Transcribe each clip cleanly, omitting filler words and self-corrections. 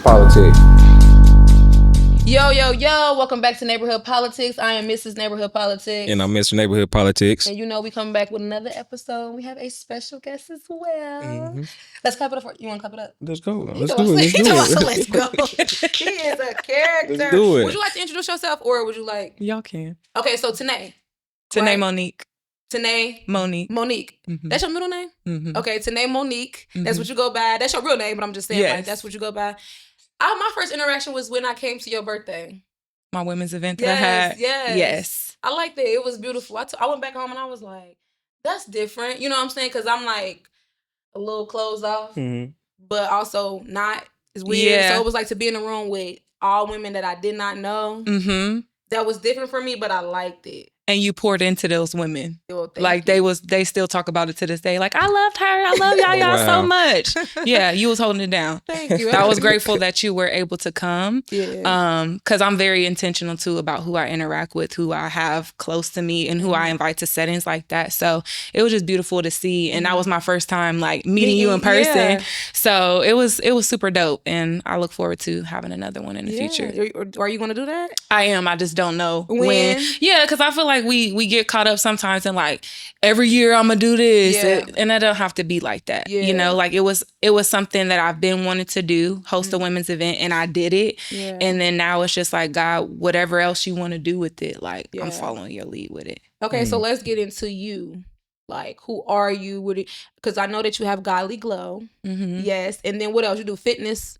politics. Yo, welcome back to Neighborhood Politics. I am Mrs. Neighborhood Politics. And I'm Mr. Neighborhood Politics. And we come back with another episode. We have a special guest as well. Mm-hmm. Let's clap it up. You want to clap it up? Let's go. Let's do it. Let's go. He is a character. Let's do it. Would you like to introduce yourself or would you like? Y'all can. Okay, so Tanee. Tanee Monique. Tanee Monique. Mm-hmm. That's your middle name? Mm-hmm. Okay, Tanee Monique. Mm-hmm. That's what you go by. That's your real name, but I'm just saying, like, that's what you go by. My first interaction was when I came to your birthday. My women's event that I had. Yes. I liked it. It was beautiful. I went back home and I was like, that's different. You know what I'm saying? Because I'm like a little closed off, but also not. It's weird. Yeah. So it was like to be in a room with all women that I did not know. Mm-hmm. That was different for me, but I liked it. And you poured into those women. Well, like they still talk about it to this day. Like, I loved her. I love y'all so much. Yeah, you was holding it down. Thank you. I was grateful that you were able to come. Yeah. Because I'm very intentional too about who I interact with, who I have close to me, and who I invite to settings like that. So it was just beautiful to see. And that was my first time like meeting you in person. Yeah. So it was super dope. And I look forward to having another one in the future. Are you gonna do that? I am. I just don't know when. Yeah, because I feel like we get caught up sometimes in like every year I'm gonna do this, and that don't have to be like that. Yeah. You know, like it was something that I've been wanting to do, host a women's event, and I did it. Yeah. And then now it's just like, God, whatever else you want to do with it, like I'm following your lead with it. Okay, so let's get into you. Like, who are you? Because I know that you have godly glow. Mm-hmm. Yes, and then what else you do? Fitness.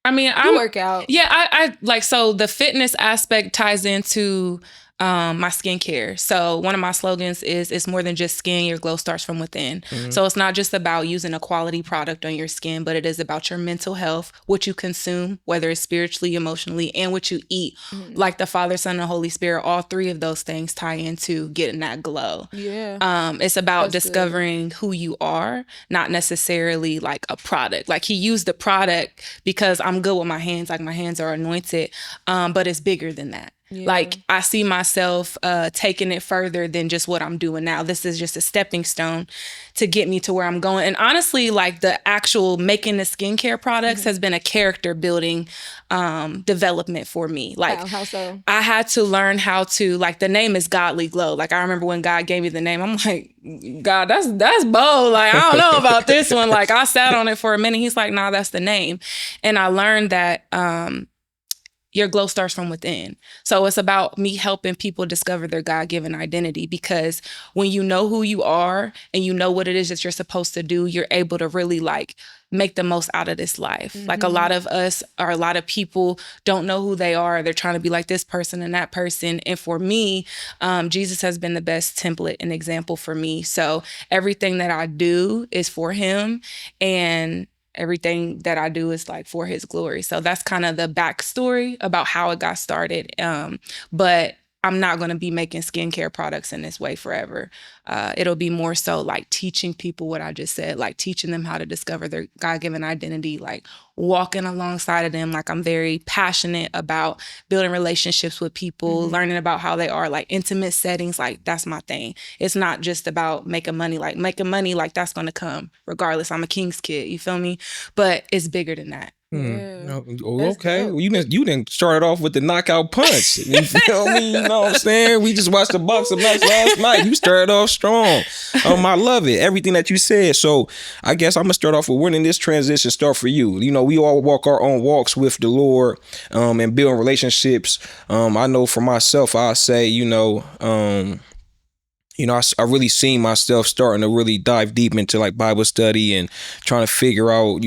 I mean, I work out. Yeah, I like, so the fitness aspect ties into my skincare. So one of my slogans is, it's more than just skin, your glow starts from within. Mm-hmm. So it's not just about using a quality product on your skin, but it is about your mental health, what you consume, whether it's spiritually, emotionally, and what you eat. Mm-hmm. Like the Father, Son, and Holy Spirit, all three of those things tie into getting that glow. Yeah. It's about discovering who you are, not necessarily like a product. Like he used the product because I'm good with my hands, like my hands are anointed, but it's bigger than that. Yeah. Like I see myself taking it further than just what I'm doing now. This is just a stepping stone to get me to where I'm going. And honestly, like the actual making the skincare products has been a character building development for me. Like how so? I had to learn how to, like, the name is Godly Glow. Like I remember when God gave me the name, I'm like, God, that's bold. Like, I don't know about this one. Like I sat on it for a minute. He's like, nah, that's the name. And I learned that your glow starts from within. So it's about me helping people discover their God-given identity, because when you know who you are and you know what it is that you're supposed to do, you're able to really like make the most out of this life. Mm-hmm. Like a lot of us, or a lot of people, don't know who they are. They're trying to be like this person and that person. And for me, Jesus has been the best template and example for me. So everything that I do is for him, and everything that I do is like for his glory. So that's kind of the backstory about how it got started. But I'm not going to be making skincare products in this way forever. It'll be more so like teaching people what I just said, like teaching them how to discover their God-given identity, like walking alongside of them. Like I'm very passionate about building relationships with people, learning about how they are, like intimate settings. Like that's my thing. It's not just about making money. Like making money, like that's going to come regardless. I'm a King's kid, you feel me? But it's bigger than that. Yeah. Okay. Well, you didn't start off with the knockout punch. You feel me? You know what I'm saying? We just watched the boxing match last night. You started off strong. I love it. Everything that you said. So I guess I'm gonna start off with, when did this transition start for you? You know, we all walk our own walks with the Lord, and building relationships. I know for myself, I say, I really seen myself starting to really dive deep into like Bible study and trying to figure out,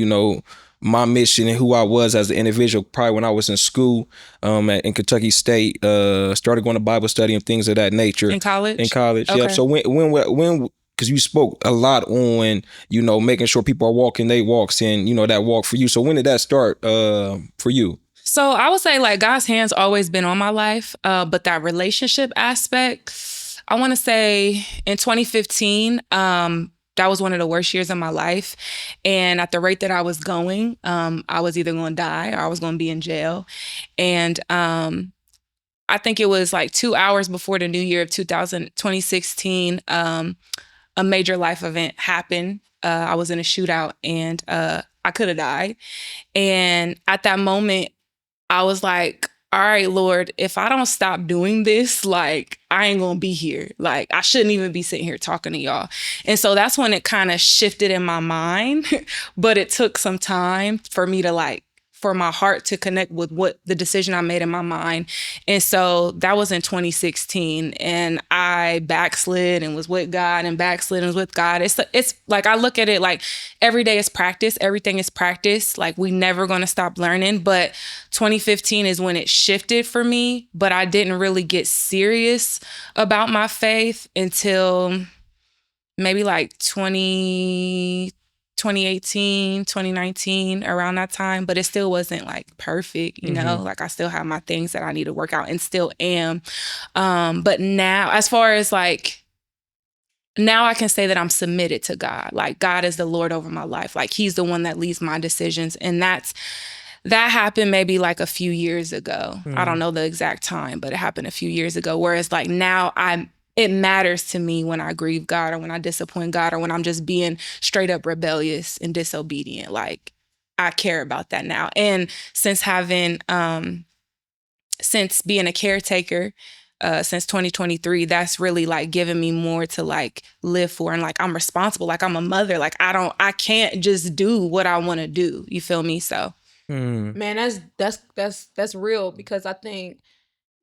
my mission and who I was as an individual, probably when I was in school in Kentucky State, started going to Bible study and things of that nature. In college? In college, okay. Yeah. So when because you spoke a lot on, making sure people are walking their walks and, that walk for you. So when did that start for you? So I would say like God's hand's always been on my life, but that relationship aspect, I want to say in 2015, that was one of the worst years of my life. And at the rate that I was going, I was either going to die or I was going to be in jail. And I think it was like 2 hours before the new year of 2016, a major life event happened I was in a shootout and I could have died. And at that moment, I was like, all right, Lord, if I don't stop doing this, like, I ain't gonna be here. Like, I shouldn't even be sitting here talking to y'all. And so that's when it kind of shifted in my mind. But it took some time for me to for my heart to connect with what the decision I made in my mind. And so that was in 2016. And I backslid and was with God and backslid and was with God. It's like, I look at it like every day is practice. Everything is practice. Like, we never going to stop learning. But 2015 is when it shifted for me. But I didn't really get serious about my faith until maybe like 2018, 2019, around that time, but it still wasn't like perfect, you know, like I still have my things that I need to work out and still am. But now, as far as like, now I can say that I'm submitted to God. Like, God is the Lord over my life. Like, he's the one that leads my decisions. And that happened maybe like a few years ago. I don't know the exact time, but it happened a few years ago. Whereas like now it matters to me when I grieve God or when I disappoint God or when I'm just being straight up rebellious and disobedient. Like, I care about that now. And since being a caretaker, since 2023, that's really like given me more to like live for. And like, I'm responsible. Like, I'm a mother. Like, I can't just do what I want to do. You feel me? So. Man, that's real, because I think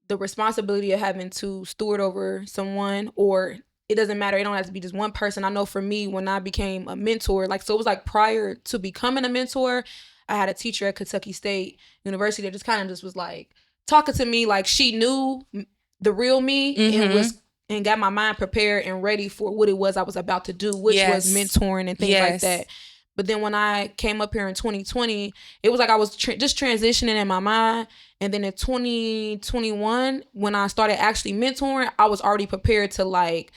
the responsibility of having to steward over someone, or it doesn't matter, it don't have to be just one person. I know for me, when I became a mentor, like, so it was like prior to becoming a mentor, I had a teacher at Kentucky State University that just kind of just was like talking to me like she knew the real me and got my mind prepared and ready for what it was I was about to do, which was mentoring and things like that. But then when I came up here in 2020, it was like I was just transitioning in my mind. And then in 2021, when I started actually mentoring, I was already prepared to like,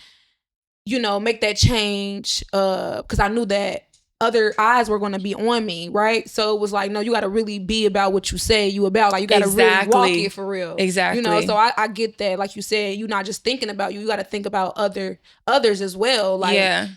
you know, make that change, because I knew that other eyes were going to be on me, right? So it was like, no, you got to really be about what you say you about. Like, you got to really walk it for real. Exactly. You know, so I get that. Like you said, you're not just thinking about you. You got to think about others as well. Like,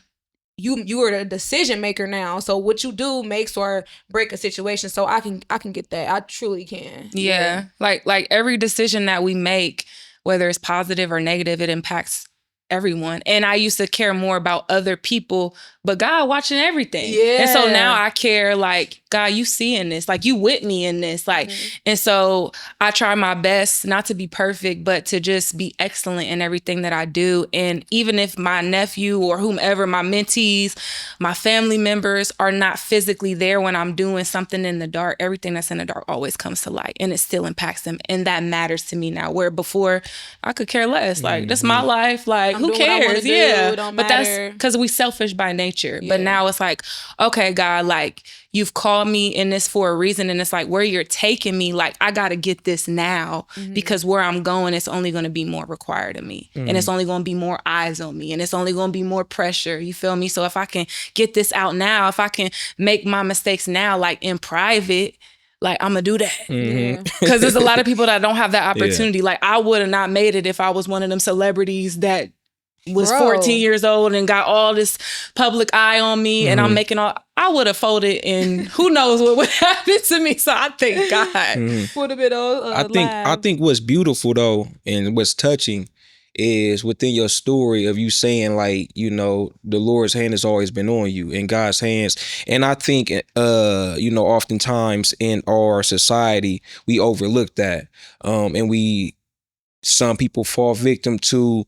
you are the decision maker now. So what you do makes or break a situation. So I can get that. I truly can. Yeah. Like every decision that we make, whether it's positive or negative, it impacts everyone. And I used to care more about other people, but God watching everything. Yeah. And so now I care, like, God, you seeing this, like, you with me in this. Like, and so I try my best not to be perfect, but to just be excellent in everything that I do. And even if my nephew or whomever, my mentees, my family members are not physically there when I'm doing something in the dark, everything that's in the dark always comes to light, and it still impacts them. And that matters to me now, where before I could care less. Like, that's my life. Like, who cares? Yeah. But that's because we selfish by nature. Yeah. But now it's like, okay, God, like, you've called me in this for a reason. And it's like, where you're taking me, like, I got to get this now, because where I'm going, it's only going to be more required of me. And it's only going to be more eyes on me. And it's only going to be more pressure. You feel me? So if I can get this out now, if I can make my mistakes now, like in private, like, I'm going to do that. Because there's a lot of people that don't have that opportunity. Like, I would have not made it if I was one of them celebrities that was 14 years old and got all this public eye on me, and I'm making I would have folded, and who knows what would happen to me. So I thank God. Would have been I think what's beautiful though, and what's touching, is within your story of you saying, like, you know, the Lord's hand has always been on you, and God's hands. And I think, you know, oftentimes in our society, we overlook that. And some people fall victim to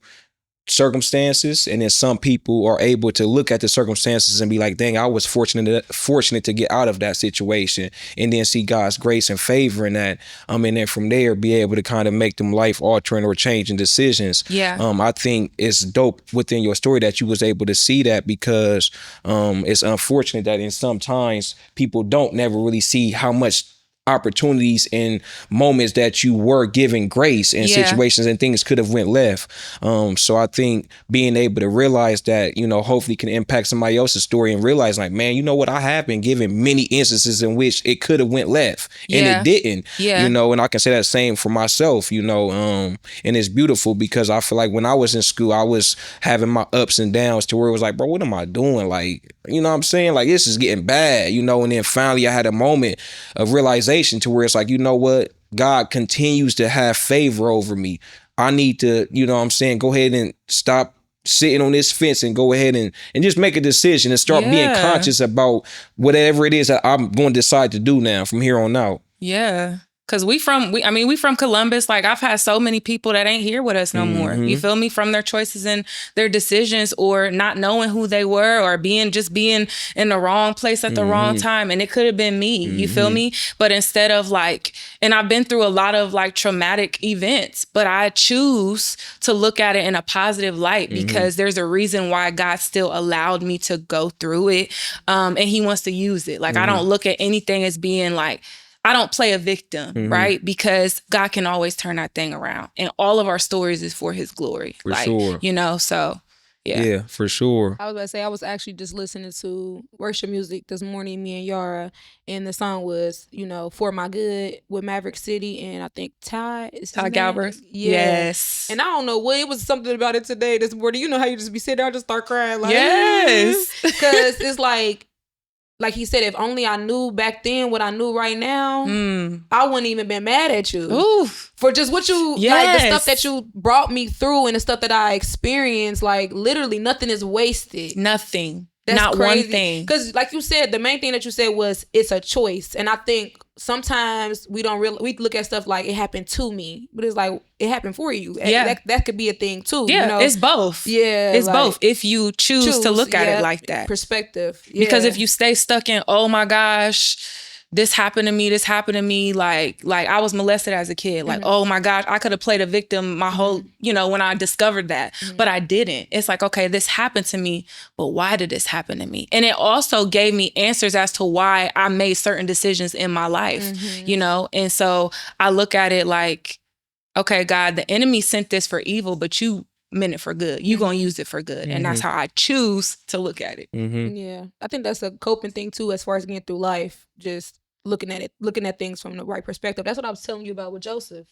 circumstances, and then some people are able to look at the circumstances and be like, dang, I was fortunate to get out of that situation, and then see God's grace and favor in that, and then from there be able to kind of make them life altering or changing decisions. I think it's dope within your story that you was able to see that, because it's unfortunate that in sometimes people don't never really see how much opportunities and moments that you were given grace and situations and things could have went left. So I think being able to realize that, you know, hopefully can impact somebody else's story and realize like, man, you know what, I have been given many instances in which it could have went left and it didn't, you know, and I can say that same for myself, you know, and it's beautiful because I feel like when I was in school, I was having my ups and downs to where it was like, bro, what am I doing? Like, you know what I'm saying? Like, this is getting bad, you know, and then finally I had a moment of realization to where it's like, you know what, God continues to have favor over me. I need to, you know what I'm saying, go ahead and stop sitting on this fence and go ahead and just make a decision and start being conscious about whatever it is that I'm going to decide to do now from here on out. Yeah. Cause we from Columbus. Like I've had so many people that ain't here with us no more. You feel me? From their choices and their decisions or not knowing who they were or being in the wrong place at the wrong time. And it could have been me, you feel me? But instead of like, and I've been through a lot of like traumatic events, but I choose to look at it in a positive light because there's a reason why God still allowed me to go through it. And he wants to use it. Like I don't look at anything as being like, I don't play a victim, right? Because God can always turn that thing around. And all of our stories is for his glory. For sure. You know, so yeah. Yeah, for sure. I was about to say, I was actually just listening to worship music this morning, me and Yara, and the song was, you know, For My Good with Maverick City and I think Ty Galbraith. Yeah. Yes. And I don't know what, it was something about it today, this morning. You know how you just be sitting there and just start crying. Like, yes. Because it's like he said, if only I knew back then what I knew right now, I wouldn't even been mad at you. Oof. For just what you, like the stuff that you brought me through and the stuff that I experienced, like literally nothing is wasted. Nothing. That's not crazy. One thing. Because like you said, the main thing that you said was it's a choice. And I think sometimes we look at stuff like it happened to me, but it's like it happened for you. Yeah. That could be a thing too. Yeah, you know? it's both. Yeah. It's like, both if you choose to look at it like that. Perspective. Yeah. Because if you stay stuck in, oh my gosh, this happened to me, like I was molested as a kid. Like, oh my gosh, I could have played a victim my whole, you know, when I discovered that, but I didn't. It's like, okay, this happened to me, but why did this happen to me? And it also gave me answers as to why I made certain decisions in my life, you know? And so I look at it like, okay, God, the enemy sent this for evil, but you meant it for good. You gonna use it for good. And that's how I choose to look at it. Yeah. I think that's a coping thing too, as far as getting through life. Just looking at things from the right perspective. That's what I was telling you about with Joseph.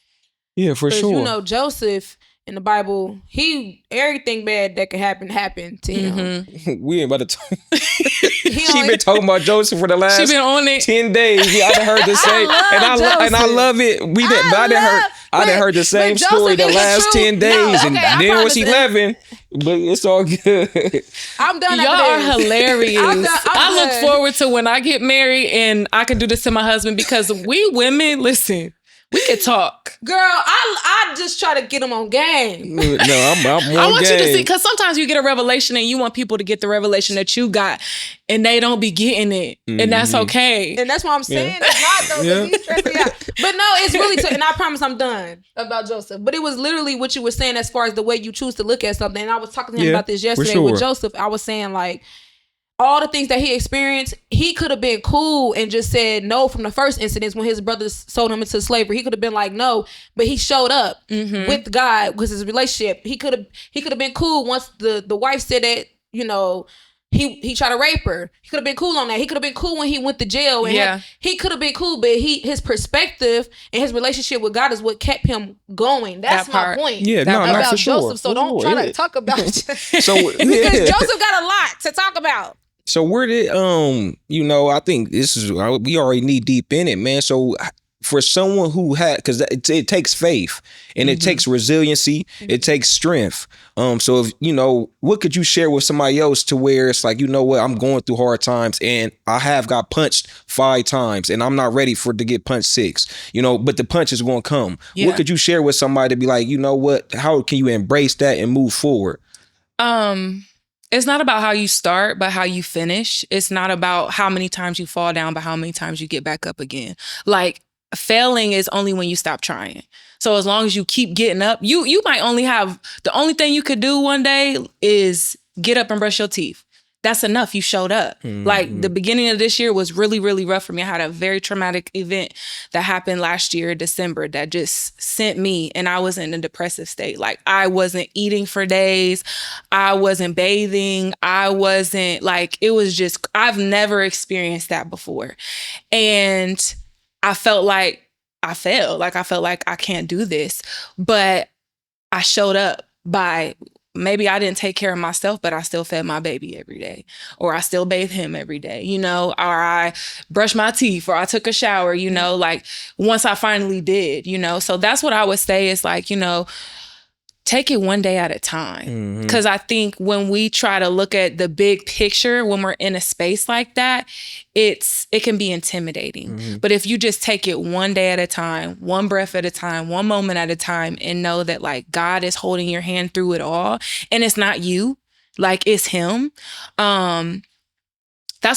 Yeah, for sure. You know, Joseph in the Bible, everything bad that could happen happened to him. We ain't about to talk. She been talking about Joseph for the last 10 days. Yeah, I done heard the same, and I love it. I done heard the same story the last 10 days, and then was 11. But it's all good. I'm done. Y'all are hilarious. I look forward to when I get married and I can do this to my husband because we women, listen, we can talk. Girl, I just try to get them on game. No, I'm on I want game. you to see, because sometimes you get a revelation and you want people to get the revelation that you got and they don't be getting it. And that's okay. And that's what I'm saying. It's not though. He's stressing me out. But no, it's really, and I promise I'm done about Joseph. But it was literally what you were saying as far as the way you choose to look at something. And I was talking to him about this yesterday with Joseph. I was saying like, all the things that he experienced, he could have been cool and just said no from the first incidents when his brothers sold him into slavery. He could have been like no, but he showed up with God because his relationship. He could have been cool once the wife said that, you know, he tried to rape her. He could have been cool on that. He could have been cool when he went to jail. And he could have been cool, but his perspective and his relationship with God is what kept him going. That's my point. Yeah, about for sure. Joseph. So don't try to talk about it. Because Joseph got a lot to talk about. So where did you know, I think we already knee deep in it, man. So for someone who had, because it takes faith and it takes resiliency, it takes strength. So if you know, what could you share with somebody else to where it's like, you know what, I'm going through hard times and I have got punched 5 times and I'm not ready to get punched 6, you know, but the punch is going to come. Yeah. What could you share with somebody to be like, you know what, how can you embrace that and move forward? It's not about how you start, but how you finish. It's not about how many times you fall down, but how many times you get back up again. Like failing is only when you stop trying. So as long as you keep getting up, you might only have, the only thing you could do one day is get up and brush your teeth. that's enough. You showed up. Like the beginning of this year was really, really rough for me. I had a very traumatic event that happened last year, December, that just sent me, and I was in a depressive state. Like I wasn't eating for days. I wasn't bathing. I wasn't like, it was just, I've never experienced that before. And I felt like I failed. Like I felt like I can't do this, but I showed up by, maybe I didn't take care of myself, but I still fed my baby every day, or I still bathed him every day, you know, or I brushed my teeth, or I took a shower, you know, like once I finally did, you know. So that's what I would say is like, you know, take it one day at a time. Because I think when we try to look at the big picture, when we're in a space like that, it can be intimidating. But if you just take it one day at a time, one breath at a time, one moment at a time, and know that like God is holding your hand through it all, and it's not you, like it's him. That's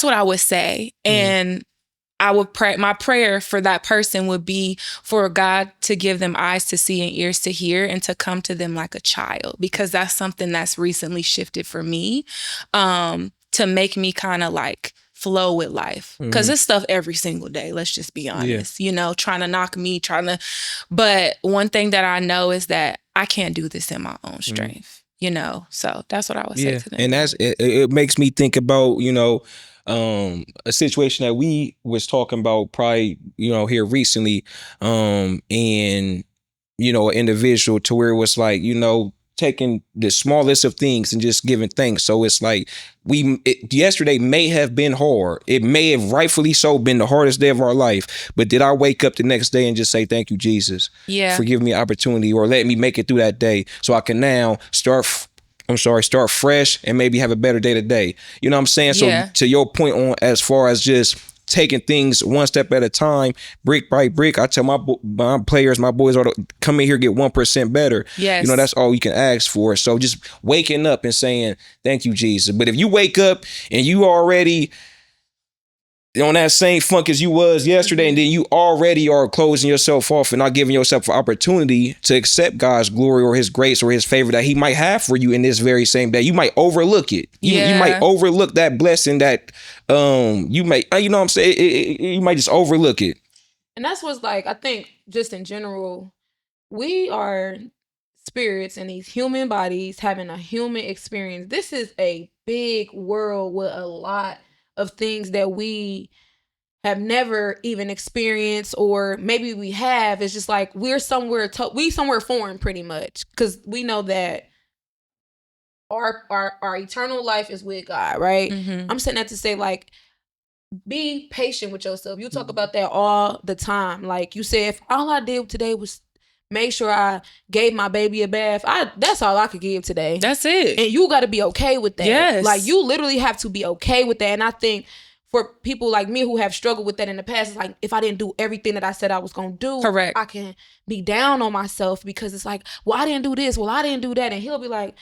what I would say. And I would pray, my prayer for that person would be for God to give them eyes to see and ears to hear, and to come to them like a child, because that's something that's recently shifted for me, to make me kind of like flow with life. Because it's stuff every single day. Let's just be honest, you know, trying to knock me, but one thing that I know is that I can't do this in my own strength, you know? So that's what I would say to them. And it makes me think about, you know, a situation that we was talking about probably, you know, here recently, and, you know, an individual to where it was like, you know, taking the smallest of things and just giving thanks. So it's like yesterday may have been hard. It may have rightfully so been the hardest day of our life. But did I wake up the next day and just say, thank you, Jesus, for giving me opportunity, or let me make it through that day so I can now start fresh and maybe have a better day today. You know what I'm saying? So to your point on as far as just taking things one step at a time, brick by brick, I tell my players, my boys, are to come in here, get 1% better. You know, that's all you can ask for. So just waking up and saying, thank you, Jesus. But if you wake up and you already on that same funk as you was yesterday, and then you already are closing yourself off and not giving yourself an opportunity to accept God's glory or his grace or his favor that he might have for you in this very same day, you might overlook it. You might overlook that blessing that you may, you know what I'm saying? You might just overlook it. And that's what's like, I think just in general, we are spirits in these human bodies having a human experience. This is a big world with a lot of things that we have never even experienced, or maybe we have. It's just like we're somewhere foreign pretty much, because we know that our eternal life is with God, right? I'm saying that to say, like, be patient with yourself. You talk about that all the time. Like you said, if all I did today was make sure I gave my baby a bath, that's all I could give today. That's it. And you got to be okay with that. Yes. Like you literally have to be okay with that. And I think for people like me who have struggled with that in the past, it's like, if I didn't do everything that I said I was going to do, correct, I can be down on myself, because it's like, well, I didn't do this. Well, I didn't do that. And he'll be like,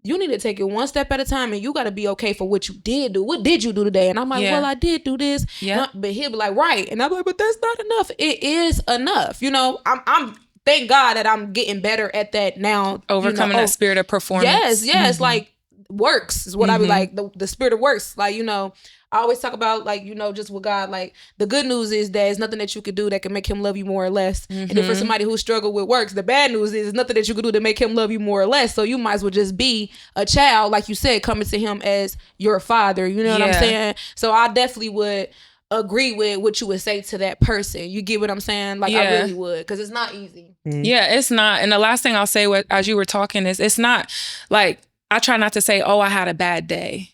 you need to take it one step at a time, and you got to be okay for what you did do. What did you do today? And I'm like, well, I did do this. But he'll be like, right. And I'm like, but that's not enough. It is enough. You know, I'm thank God that I'm getting better at that now. Overcoming that spirit of performance. Yes. Like works is what I be like, the spirit of works. Like, you know, I always talk about, like, you know, just with God, like the good news is that there's nothing that you could do that can make him love you more or less. And then for somebody who struggled with works, the bad news is there's nothing that you could do to make him love you more or less. So you might as well just be a child, like you said, coming to him as your father. You know what I'm saying? So I definitely would agree with what you would say to that person. You get what I'm saying? Like, I really would, because it's not easy. Yeah, it's not. And the last thing I'll say as you were talking is, it's not like, I try not to say, oh, I had a bad day.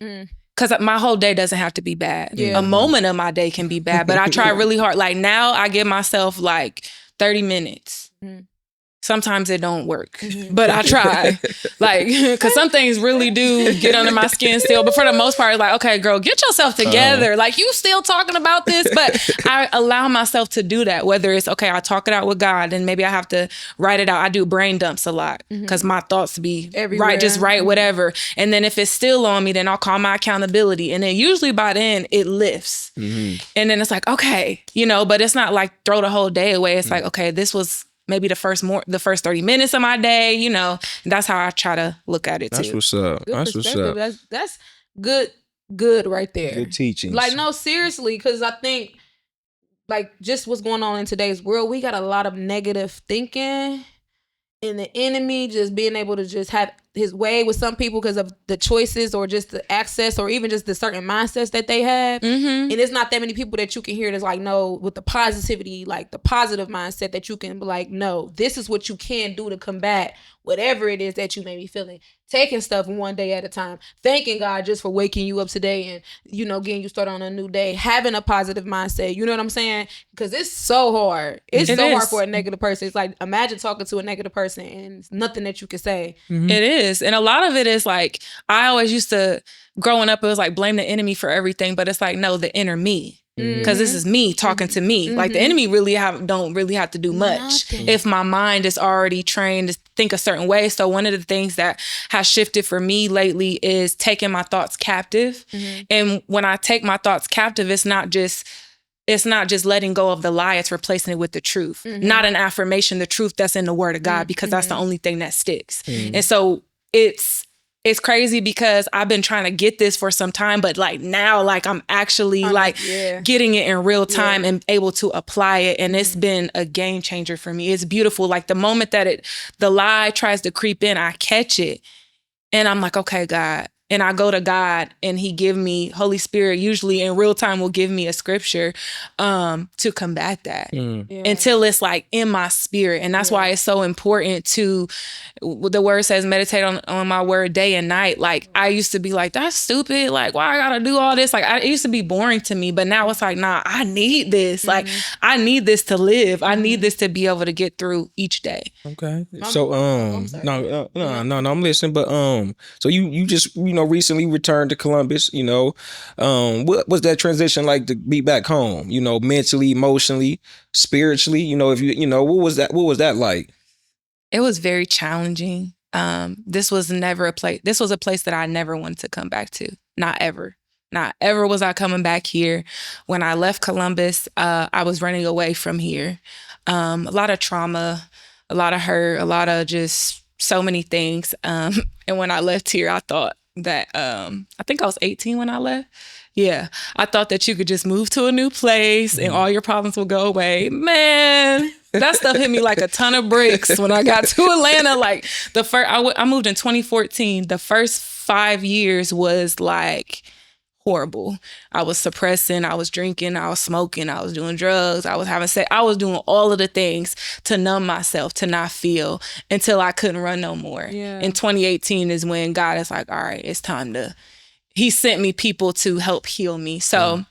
Because my whole day doesn't have to be bad. A moment of my day can be bad, but I try really hard. Like now I give myself like 30 minutes. Sometimes it don't work, but I try. Like, because some things really do get under my skin still. But for the most part, it's like, okay, girl, get yourself together. Like, you still talking about this? But I allow myself to do that. Whether it's, okay, I talk it out with God, and maybe I have to write it out. I do brain dumps a lot because my thoughts be everywhere. Right, just write whatever. And then if it's still on me, then I'll call my accountability. And then usually by then it lifts. And then it's like, okay, you know, but it's not like throw the whole day away. It's like, okay, this was maybe the first 30 minutes of my day, you know. That's how I try to look at it too. That's what's up. That's what's up. That's good good right there. Good teachings. Like, no, seriously, because I think, like, just what's going on in today's world, we got a lot of negative thinking, and the enemy just being able to just have his way with some people because of the choices or just the access or even just the certain mindsets that they have. And it's not that many people that you can hear that's like, no, with the positivity, like the positive mindset that you can be like, no, this is what you can do to combat whatever it is that you may be feeling. Taking stuff one day at a time. Thanking God just for waking you up today and, you know, getting you started on a new day. Having a positive mindset. You know what I'm saying? Because it's so hard. It's so hard for a negative person. It's like, imagine talking to a negative person and it's nothing that you can say. It is. And a lot of it is like, I always used to, growing up, it was like blame the enemy for everything. But it's like, no, the inner me. Because this is me talking to me. Like the enemy don't really have to do much if my mind is already trained to think a certain way. So one of the things that has shifted for me lately is taking my thoughts captive. And when I take my thoughts captive, it's not just letting go of the lie, it's replacing it with the truth. Not an affirmation, the truth that's in the word of God, because that's the only thing that sticks. And so it's crazy because I've been trying to get this for some time, but like now, like I'm actually getting it in real time and able to apply it. And it's been a game changer for me. It's beautiful. Like the moment that the lie tries to creep in, I catch it and I'm like, okay, God. And I go to God and he give me, Holy Spirit usually in real time will give me a scripture to combat that until it's like in my spirit. And that's why it's so important to, the word says, meditate on my word day and night. Like I used to be like, that's stupid. Like, why I gotta do all this? Like it used to be boring to me, but now it's like, nah, I need this. Like I need this to live. I need this to be able to get through each day. Okay. So, no, I'm listening. But, so you just, you know, recently returned to Columbus, you know, what was that transition like to be back home, you know, mentally, emotionally, spiritually, you know, if you know, what was that like? It was very challenging. This was a place that I never wanted to come back to. Not ever was I coming back here. When I left Columbus, I was running away from here. A lot of trauma, a lot of hurt, a lot of just so many things. And when I left here, I thought that, I think I was 18 when I left. Yeah. I thought that you could just move to a new place and all your problems will go away. Man, that stuff hit me like a ton of bricks when I got to Atlanta. Like I moved in 2014. The first 5 years was like horrible. I was suppressing, I was drinking, I was smoking, I was doing drugs, I was having sex. I was doing all of the things to numb myself, to not feel until I couldn't run no more. In 2018 is when God is like, all right, it's time he sent me people to help heal me. So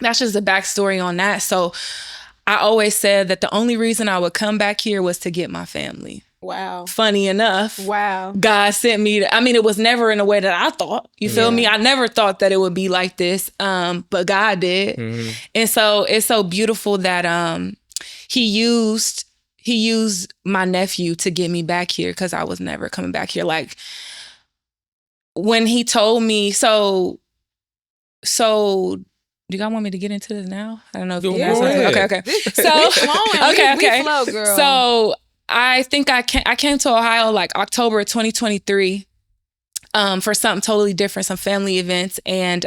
that's just the backstory on that. So I always said that the only reason I would come back here was to get my family. Wow. Funny enough. Wow. God sent me it was never in a way that I thought. You feel me? I never thought that it would be like this. But God did. And so it's so beautiful that he used my nephew to get me back here because I was never coming back here. Like when he told me, so do y'all want me to get into this now? I don't know if you guys okay. So we flow, girl. So I think I came to Ohio like October 2023 for something totally different, some family events. And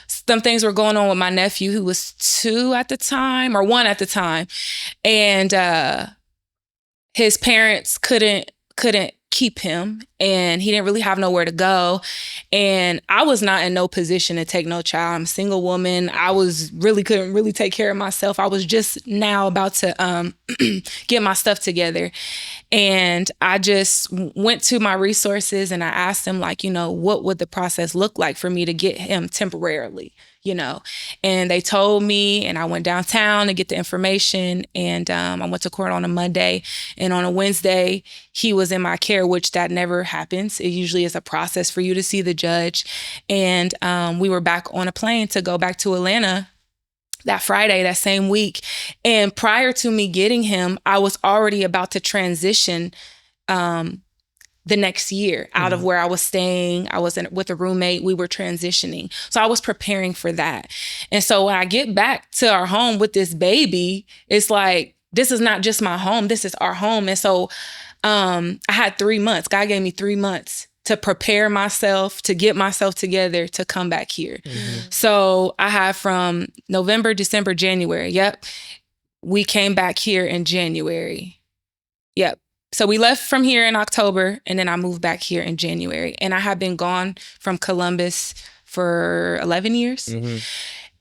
some things were going on with my nephew who was 2 at the time, or 1 at the time. And his parents couldn't keep him and he didn't really have nowhere to go. And I was not in no position to take no child. I'm a single woman. I couldn't really take care of myself. I was just now about to get my stuff together. And I just went to my resources and I asked them, like, you know, what would the process look like for me to get him temporarily? You know, and they told me, and I went downtown to get the information, and I went to court on a Monday, and on a Wednesday, he was in my care, which that never happens. It usually is a process for you to see the judge. And we were back on a plane to go back to Atlanta that Friday, that same week. And prior to me getting him, I was already about to transition the next year out of where I was staying. I was with a roommate. We were transitioning. So I was preparing for that. And so when I get back to our home with this baby, it's like, this is not just my home. This is our home. And so I had 3 months. God gave me 3 months to prepare myself, to get myself together to come back here. So I had from November, December, January. Yep. We came back here in January. Yep. So we left from here in October, and then I moved back here in January. And I had been gone from Columbus for 11 years.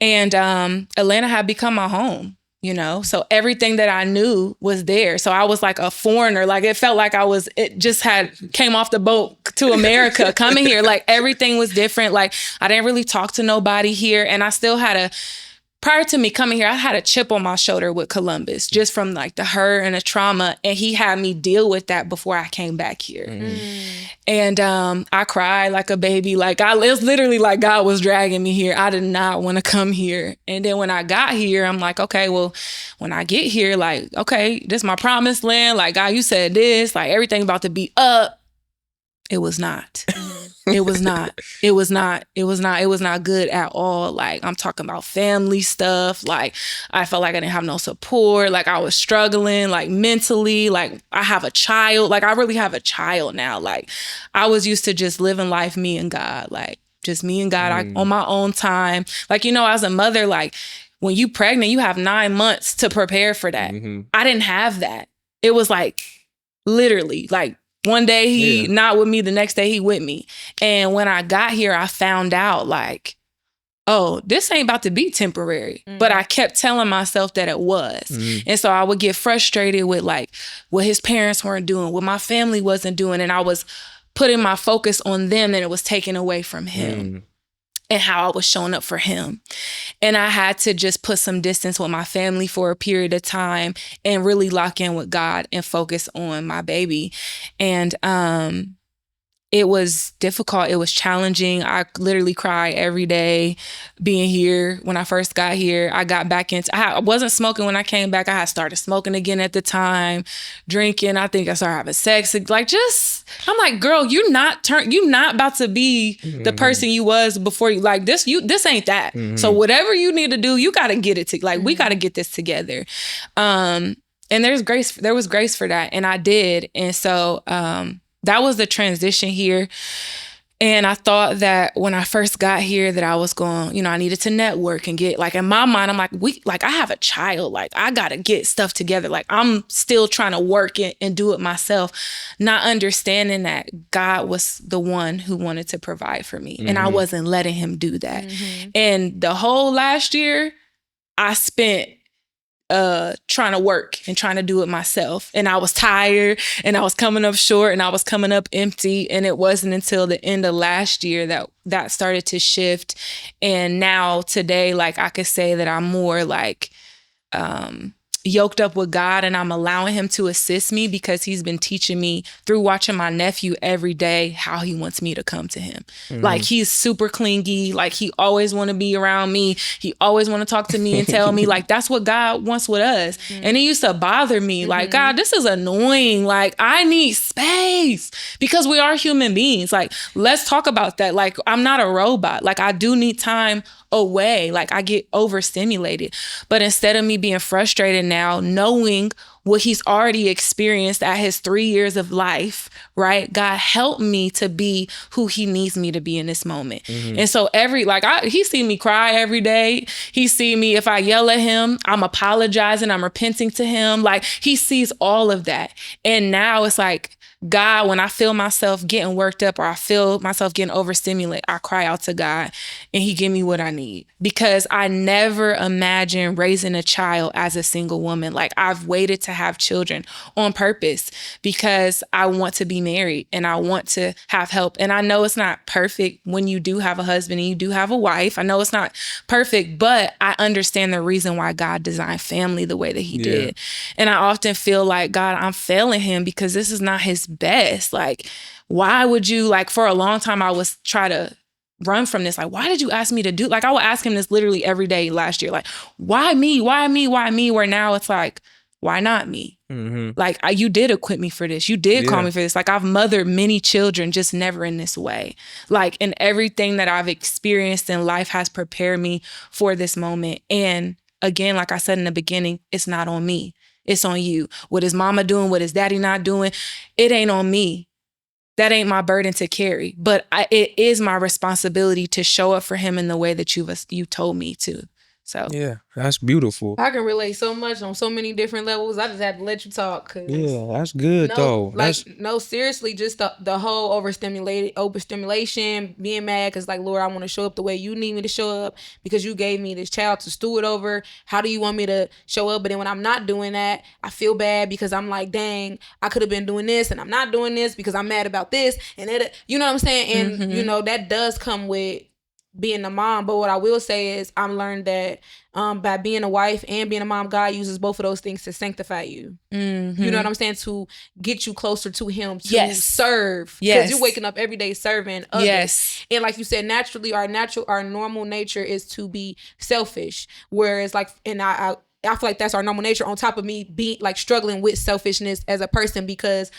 And Atlanta had become my home. You know, so everything that I knew was there. So I was like a foreigner. Like it felt like it just had came off the boat to America coming here. Like everything was different. Like I didn't really talk to nobody here. And I still had prior to me coming here, I had a chip on my shoulder with Columbus just from like the hurt and the trauma. And he had me deal with that before I came back here. And I cried like a baby. Like it was literally like God was dragging me here. I did not want to come here. And then when I got here, I'm like, okay, well, when I get here, like, okay, this is my promised land. Like, God, you said this, like everything about to be up. It was not. It was not. It was not. It was not. It was not good at all. Like I'm talking about family stuff. Like I felt like I didn't have no support. Like I was struggling, like mentally. Like I have a child. Like I really have a child now. Like I was used to just living life, me and God. Like just me and God on my own time. Like, you know, as a mother, like when you pregnant, you have 9 months to prepare for that. I didn't have that. It was like literally like one day he not with me, the next day he with me. And when I got here, I found out like, oh, this ain't about to be temporary. But I kept telling myself that it was. And so I would get frustrated with like what his parents weren't doing, what my family wasn't doing. And I was putting my focus on them and it was taken away from him. And how I was showing up for him. And I had to just put some distance with my family for a period of time and really lock in with God and focus on my baby. And it was difficult. It was challenging. I literally cried every day being here. When I first got here, I got back into, I wasn't smoking when I came back. I had started smoking again at the time, drinking. I think I started having sex. Like I'm like, girl, you're not about to be the person you was before you like this. This ain't that. So whatever you need to do, you got to get it to like, we got to get this together. And there was grace for that. And I did. And so, that was the transition here. And I thought that when I first got here that I was going, you know, I needed to network and get like in my mind, I'm like, I have a child. Like I got to get stuff together. Like I'm still trying to work it and do it myself, not understanding that God was the one who wanted to provide for me. And I wasn't letting him do that. And the whole last year I spent trying to work and trying to do it myself. And I was tired and I was coming up short and I was coming up empty. And it wasn't until the end of last year that started to shift. And now today, like I could say that I'm more like yoked up with God and I'm allowing him to assist me because he's been teaching me through watching my nephew every day how he wants me to come to him. Like he's super clingy. Like he always want to be around me. He always want to talk to me and tell me like, that's what God wants with us. And it used to bother me like, God, this is annoying. Like I need space because we are human beings. Like, let's talk about that. Like, I'm not a robot. Like I do need time away. Like I get overstimulated. But instead of me being frustrated now, knowing what he's already experienced at his 3 years of life, right? God help me to be who he needs me to be in this moment. And so he see me cry every day. He see me, if I yell at him, I'm apologizing, I'm repenting to him. Like he sees all of that. And now it's like, God, when I feel myself getting worked up or I feel myself getting overstimulated, I cry out to God and he give me what I need. Because I never imagined raising a child as a single woman. Like I've waited to have children on purpose because I want to be married and I want to have help. And I know it's not perfect when you do have a husband and you do have a wife. I know it's not perfect, but I understand the reason why God designed family the way that he did. And I often feel like, God, I'm failing him because this is not his best. Like, why would you, like, for a long time, I was try to run from this. Like, why did you ask me to do, like, I would ask him this literally every day last year. Like, why me? Why me? Why me? Where now it's like, why not me? Like, you did equip me for this. You did call me for this. Like, I've mothered many children, just never in this way. Like, and everything that I've experienced in life has prepared me for this moment. And again, like I said in the beginning, it's not on me. It's on you. What is mama doing? What is daddy not doing? It ain't on me. that ain't my burden to carry. But it is my responsibility to show up for him in the way that you told me to. So yeah, that's beautiful. I can relate so much on so many different levels. I just had to let you talk. Yeah, that's good though. No, seriously, just the whole overstimulation, being mad because like, Lord, I want to show up the way you need me to show up because you gave me this child to steward over. How do you want me to show up? But then when I'm not doing that, I feel bad because I'm like, dang, I could have been doing this and I'm not doing this because I'm mad about this. And it, you know what I'm saying? And, you know, that does come with being a mom. But what I will say is I've learned that by being a wife and being a mom, God uses both of those things to sanctify you. You know what I'm saying? To get you closer to him, to serve. Because you're waking up every day serving others. And like you said, naturally, our normal nature is to be selfish. Whereas like, and I feel like that's our normal nature on top of me being like struggling with selfishness as a person because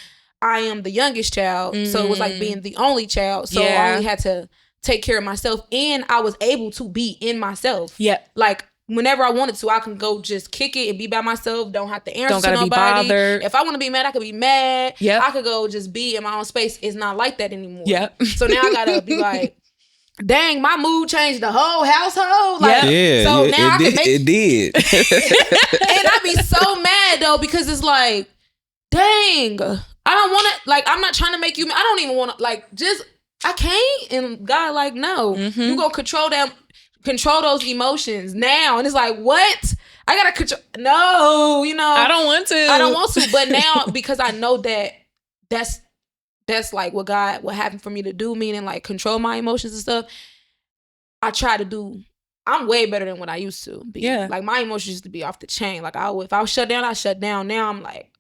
I am the youngest child. So it was like being the only child. So I only had to take care of myself, and I was able to be in myself. Yeah, like whenever I wanted to, I can go just kick it and be by myself. Don't have to answer to nobody. Be bothered. If I want to be mad, I could be mad. Yeah, I could go just be in my own space. It's not like that anymore. Yeah, so now I gotta be like, dang, my mood changed the whole household. Like, so now I can make it did. And I be so mad though because it's like, dang, I don't want to. Like, I'm not trying to make you. I don't even want to. Like, just. I can't. And God like, no, you gonna control those emotions now. And it's like, what? I gotta control. No, you know. I don't want to. But now, because I know that that's like what happened for me to do, meaning like control my emotions and stuff. I try to do. I'm way better than what I used to be. Yeah. Like my emotions used to be off the chain. Like if I was shut down, I shut down. Now I'm like,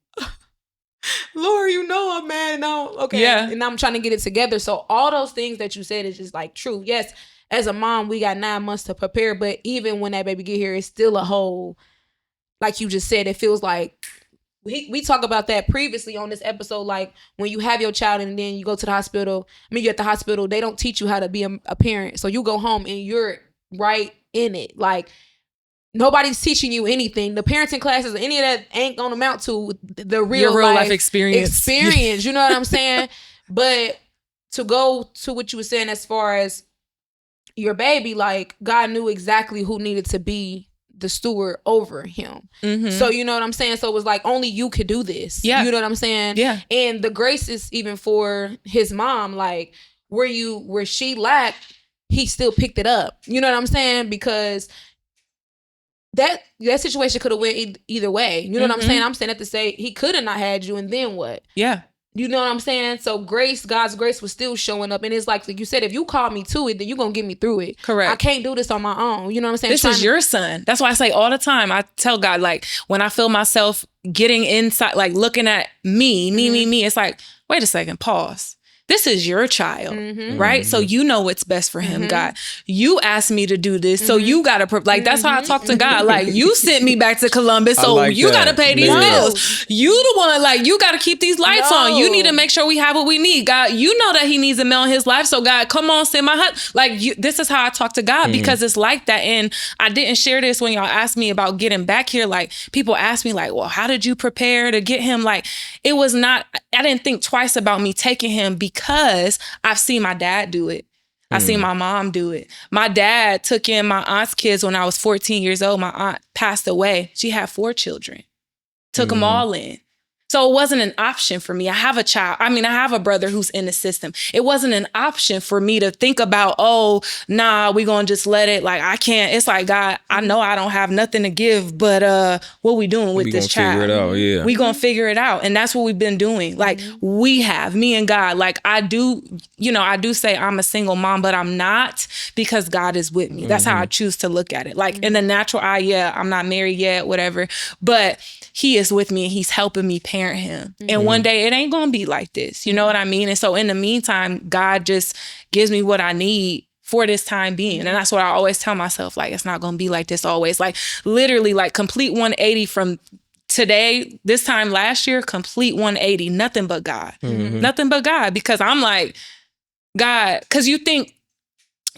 Lord, you know I'm mad now. Okay. Yeah. And I'm trying to get it together. So all those things that you said is just like true. Yes, as a mom, we got 9 months to prepare. But even when that baby get here, it's still a whole, like you just said, it feels like, we talk about that previously on this episode. Like when you have your child and then you go to the hospital, you're at the hospital, they don't teach you how to be a parent. So you go home and you're right in it. Like, nobody's teaching you anything. The parenting classes, any of that ain't gonna amount to the real life experience. You know what I'm saying? But to go to what you were saying as far as your baby, like God knew exactly who needed to be the steward over him. So you know what I'm saying? So it was like only you could do this. Yeah. You know what I'm saying? Yeah. And the grace is even for his mom, like where she lacked, he still picked it up. You know what I'm saying? Because that situation could have went either way. You know what I'm saying? I'm saying that to say he could have not had you, and then what? Yeah. You know what I'm saying? So God's grace was still showing up. And it's like you said, if you call me to it, then you're going to get me through it. Correct. I can't do this on my own. You know what I'm saying? This is your son. That's why I say all the time, I tell God, like, when I feel myself getting inside, like looking at me, it's like, wait a second, pause. This is your child, right? So you know what's best for him, God. You asked me to do this, so you got to, like, that's how I talk to God. Like, you sent me back to Columbus, so like you got to pay these bills. You the one, like, you got to keep these lights on. You need to make sure we have what we need. God, you know that he needs a male in his life, so God, come on, send my husband. Like, this is how I talk to God because it's like that. And I didn't share this when y'all asked me about getting back here. Like, people ask me, like, well, how did you prepare to get him? Like, it was not, I didn't think twice about me taking him because I've seen my dad do it. I seen my mom do it. My dad took in my aunt's kids when I was 14 years old. My aunt passed away. She had 4 children. Took them all in. So it wasn't an option for me. I have a child. I mean, I have a brother who's in the system. It wasn't an option for me to think about, oh, nah, we gonna just let it. Like, I can't. It's like, God, I know I don't have nothing to give, but what we doing with this child? Figure it out, yeah. We gonna figure it out. And that's what we've been doing. Like, we have, me and God. Like, I do say I'm a single mom, but I'm not, because God is with me. That's how I choose to look at it. Like, in the natural eye, yeah, I'm not married yet, whatever. But he is with me and he's helping me parent him. And one day it ain't gonna be like this. You know what I mean? And so in the meantime, God just gives me what I need for this time being. And that's what I always tell myself, like, it's not gonna be like this always. Like, literally, like, complete 180 from today, this time last year, complete 180, nothing but God. Nothing but God. Because I'm like, God, because you think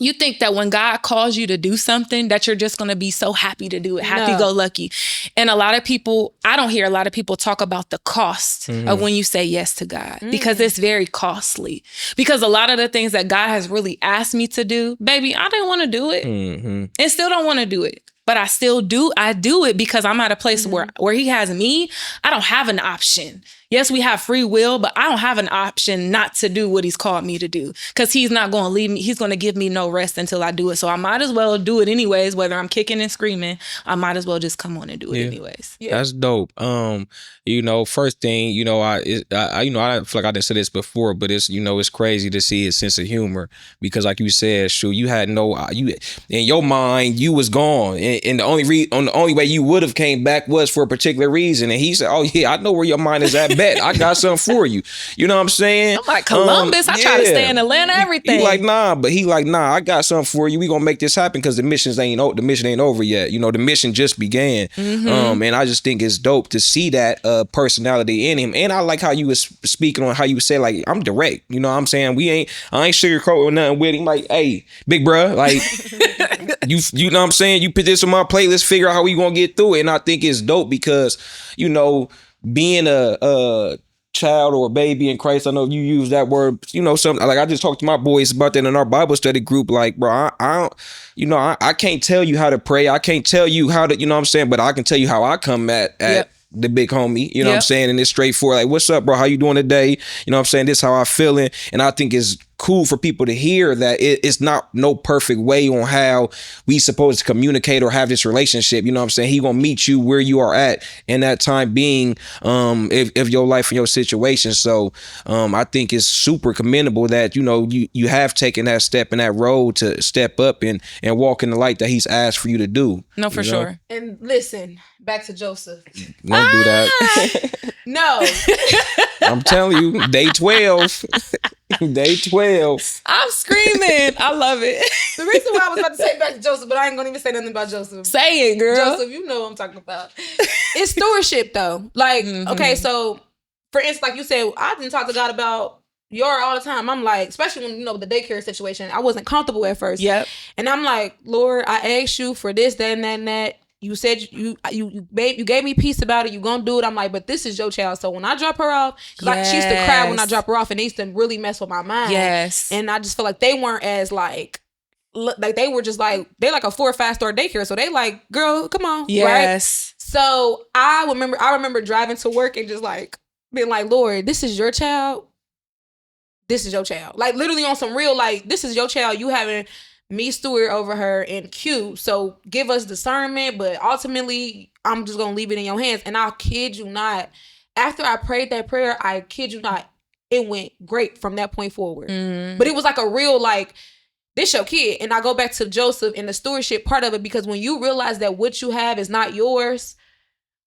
You think that when God calls you to do something that you're just going to be so happy to do it, happy-go-lucky. And a lot of people, I don't hear a lot of people talk about the cost of when you say yes to God because it's very costly. Because a lot of the things that God has really asked me to do, baby, I didn't want to do it and still don't want to do it. But I still do. I do it because I'm at a place where he has me. I don't have an option. Yes, we have free will, but I don't have an option not to do what he's called me to do because he's not going to leave me. He's going to give me no rest until I do it. So I might as well do it anyways, whether I'm kicking and screaming. I might as well just come on and do it anyways. Yeah. That's dope. First thing, I feel like I didn't say this before, but it's, it's crazy to see his sense of humor because like you said, you had in your mind, you was gone. And the only way you would have came back was for a particular reason. And he said, oh yeah, I know where your mind is at. I got something for you. You know what I'm saying? I'm like Columbus. I try to stay in Atlanta, everything. He like, nah, I got something for you. We gonna make this happen because the mission ain't over yet. The mission just began. And I just think it's dope to see that personality in him. And I like how you was speaking on how you said like, I'm direct. You know what I'm saying? I ain't sugarcoating nothing with him. Like, hey, big bruh, like you know what I'm saying? You put this on my playlist, figure out how we gonna get through it. And I think it's dope because, being a child or a baby in Christ, I know you use that word, something like I just talked to my boys about that in our Bible study group. Like, bro, I can't tell you how to pray. I can't tell you how to, what I'm saying, but I can tell you how I come at the big homie, you know what I'm saying? And it's straightforward. Like, what's up, bro? How you doing today? You know what I'm saying? This is how I feeling. And I think it's cool for people to hear that it's not no perfect way on how we supposed to communicate or have this relationship. You know what I'm saying? He gonna meet you where you are at in that time being, if your life and your situation. So I think it's super commendable that, you have taken that step in that road to step up and walk in the light that he's asked for you to do. No, for sure. And listen, back to Joseph. Don't do that. No. I'm telling you, day 12. Day 12. I'm screaming. I love it. The reason why I was about to say back to Joseph, but I ain't gonna even say nothing about Joseph. Say it, girl. Joseph, you know what I'm talking about. It's stewardship though. Like, okay, so for instance, like you said, I didn't talk to God about Yara all the time. I'm like, especially when, the daycare situation, I wasn't comfortable at first. Yep. And I'm like, Lord, I asked you for this, that, and that, and that. You said you gave me peace about it. You gonna do it. I'm like, but this is your child. So when I drop her off, like she used to cry when I drop her off, and it used to really mess with my mind. Yes. And I just feel like they weren't as like they were just like they like a 4 or 5 star daycare. So they like, girl, come on. Yes. Right? So I remember driving to work and just like being like, Lord, this is your child. This is your child. Like literally on some real like, this is your child. You haven't me steward over her and Q. So give us discernment, but ultimately I'm just gonna leave it in your hands. And I'll kid you not, after I prayed that prayer, I kid you not, it went great from that point forward. But it was like a real like, this your kid. And I go back to Joseph and the stewardship part of it, because when you realize that what you have is not yours,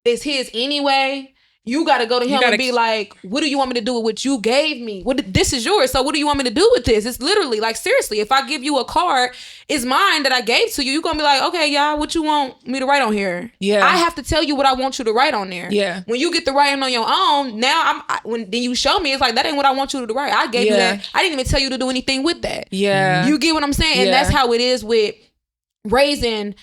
it's his anyway, you got to go to him and be like, what do you want me to do with what you gave me? This is yours. So what do you want me to do with this? It's literally like, seriously, if I give you a card, it's mine that I gave to you. You're going to be like, okay, y'all, what you want me to write on here? Yeah. I have to tell you what I want you to write on there. Yeah. When you get the writing on your own, now then you show me, it's like, that ain't what I want you to write. I gave you that. I didn't even tell you to do anything with that. Yeah. You get what I'm saying? And that's how it is with raising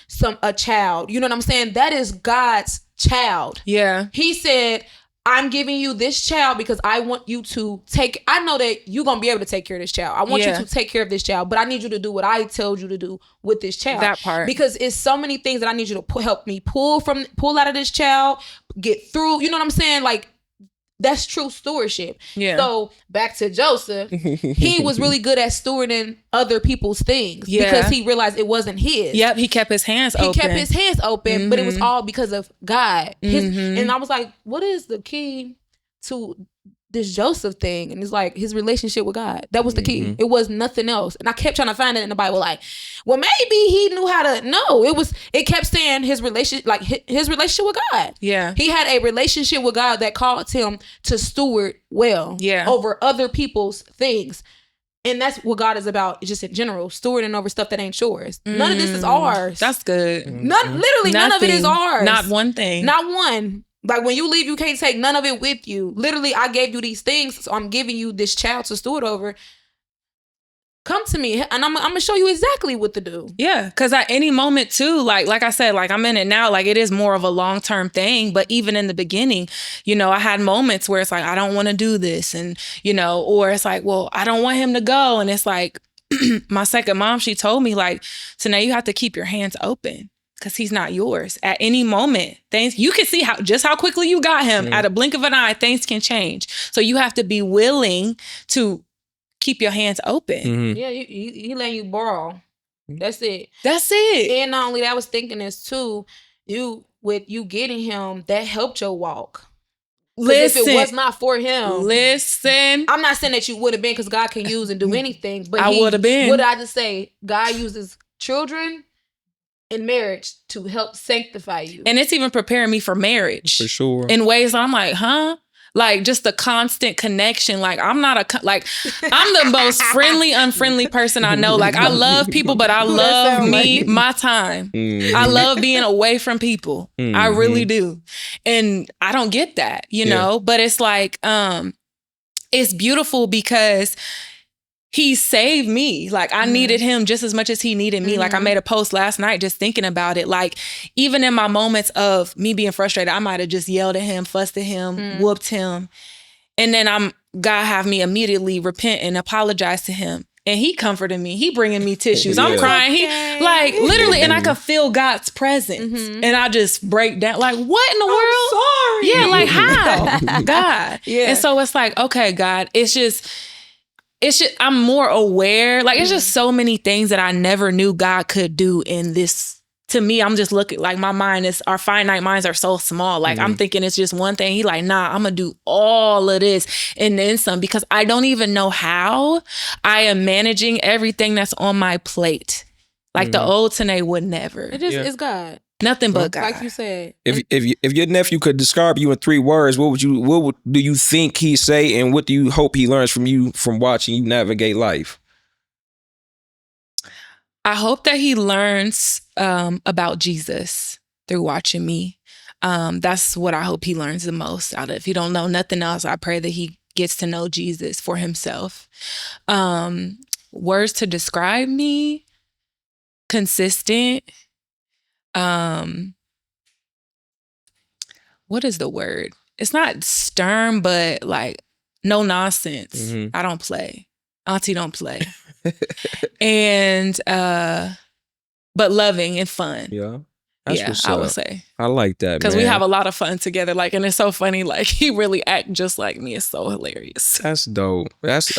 a child. You know what I'm saying? That is God's child. Yeah. He said, I'm giving you this child because I want you to I know that you're going to be able to take care of this child. I want you to take care of this child, but I need you to do what I told you to do with this child. That part. Because it's so many things that I need you to help me pull out of this child, get through. You know what I'm saying? Like, that's true stewardship. Yeah. So back to Joseph, he was really good at stewarding other people's things because he realized it wasn't his. Yep. He kept his hands open. But it was all because of God. And I was like, what is the key to this Joseph thing? And it's like his relationship with God. That was the key. It was nothing else. And I kept trying to find it in the Bible, like, well, maybe he knew how to. No, it kept saying his relationship with God. Yeah. He had a relationship with God that called him to steward well over other people's things. And that's what God is about, just in general, stewarding over stuff that ain't yours. None of this is ours. That's good. None of it is ours. Not one thing. Not one. Like, when you leave, you can't take none of it with you. Literally, I gave you these things, so I'm giving you this child to steward over. come to me and I'm gonna show you exactly what to do. Yeah, because at any moment too, like I said, like I'm in it now, like it is more of a long-term thing. But even in the beginning, you know, I had moments where it's like, I don't want to do this. And, you know, or it's like, well, I don't want him to go. And it's like, my second mom, she told me like, Tanee, you have to keep your hands open because he's not yours. At any moment, things, you can see how quickly you got him. At a blink of an eye, things can change. So you have to be willing to keep your hands open. Yeah, he letting you borrow. That's it. That's it. And not only that, I was thinking this too. With you getting him, that helped your walk. Listen, if it was not for him, I'm not saying that you would have been, because God can use and do anything. But I would have been. What did I just say? God uses children in marriage to help sanctify you, and it's even preparing me for marriage for sure. In ways I'm like, huh? Like just the constant connection. Like I'm not I'm the most friendly, unfriendly person I know. Like I love people, but I love my time. I love being away from people. I really do. And I don't get that, you know, but it's like, it's beautiful because he saved me. Like I needed him just as much as he needed me. Like I made a post last night just thinking about it. Like even in my moments of me being frustrated, I might have just yelled at him, fussed at him, whooped him. And then God have me immediately repent and apologize to him. And he comforted me. He bringing me tissues. I'm crying. He like literally, and I could feel God's presence. And I just break down. Like, what in the world? Sorry. Yeah, like how? God. And so it's like, okay, God, it's just, I'm more aware. Like, it's just so many things that I never knew God could do in this. To me, I'm just looking, like our finite minds are so small. Like I'm thinking it's just one thing. He like, nah, I'm gonna do all of this and then some, because I don't even know how I am managing everything that's on my plate. Like the old Tanee would never. It's God. Nothing but God. Like you said. If your nephew could describe you in 3 words, what do you think he'd say, and what do you hope he learns from you from watching you navigate life? I hope that he learns about Jesus through watching me. That's what I hope he learns the most out of. If he don't know nothing else, I pray that he gets to know Jesus for himself. Words to describe me: consistent. What is the word? It's not stern, but like no nonsense. I don't play. Auntie don't play. And but loving and fun. Yeah. That's what's I up. would say. I like that, because we have a lot of fun together. Like, and it's so funny. Like, he really act just like me. It's so hilarious. That's dope. That's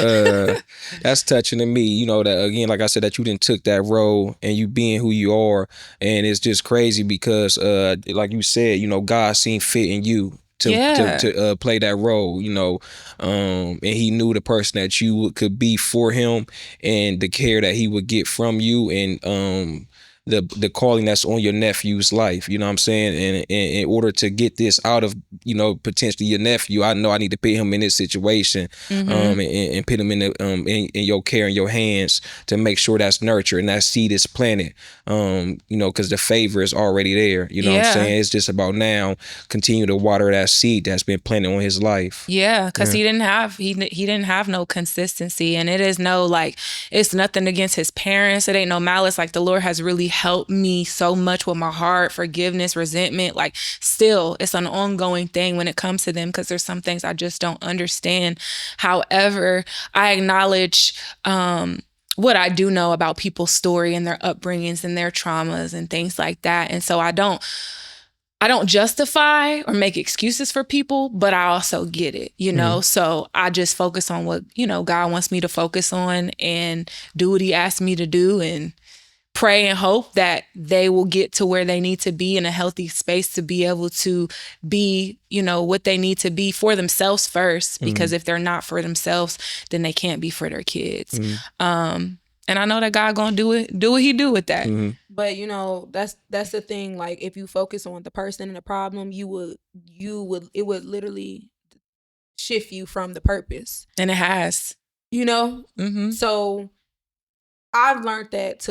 touching to me. You know, that again, like I said, that you didn't took that role and you being who you are, and it's just crazy because, like you said, you know, God seen fit in you to play that role, you know, and he knew the person that you could be for him, and the care that he would get from you, and the calling that's on your nephew's life, you know what I'm saying? And in order to get this out of, you know, potentially your nephew, I know I need to put him in this situation, and put him in in your care, in your hands, to make sure that's nurtured and that seed is planted, you know, because the favor is already there, you know what I'm saying? It's just about now continue to water that seed that's been planted on his life. Yeah, because he didn't have no consistency, and it is no, like, it's nothing against his parents. It ain't no malice. Like, the Lord has really helped me so much with my heart, forgiveness, resentment. Like, still, it's an ongoing thing when it comes to them, because there's some things I just don't understand. However, I acknowledge what I do know about people's story and their upbringings and their traumas and things like that. And so I don't justify or make excuses for people, but I also get it, you know? So I just focus on what, you know, God wants me to focus on, and do what he asked me to do, and pray and hope that they will get to where they need to be in a healthy space to be able to be, you know, what they need to be for themselves first, because if they're not for themselves, then they can't be for their kids. And I know that God gonna do what he do with that. But, you know, that's the thing. Like, if you focus on the person and the problem, it would literally shift you from the purpose. And it has, you know? So I've learned that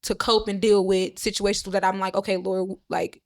to cope and deal with situations that I'm like, okay, Lord, like,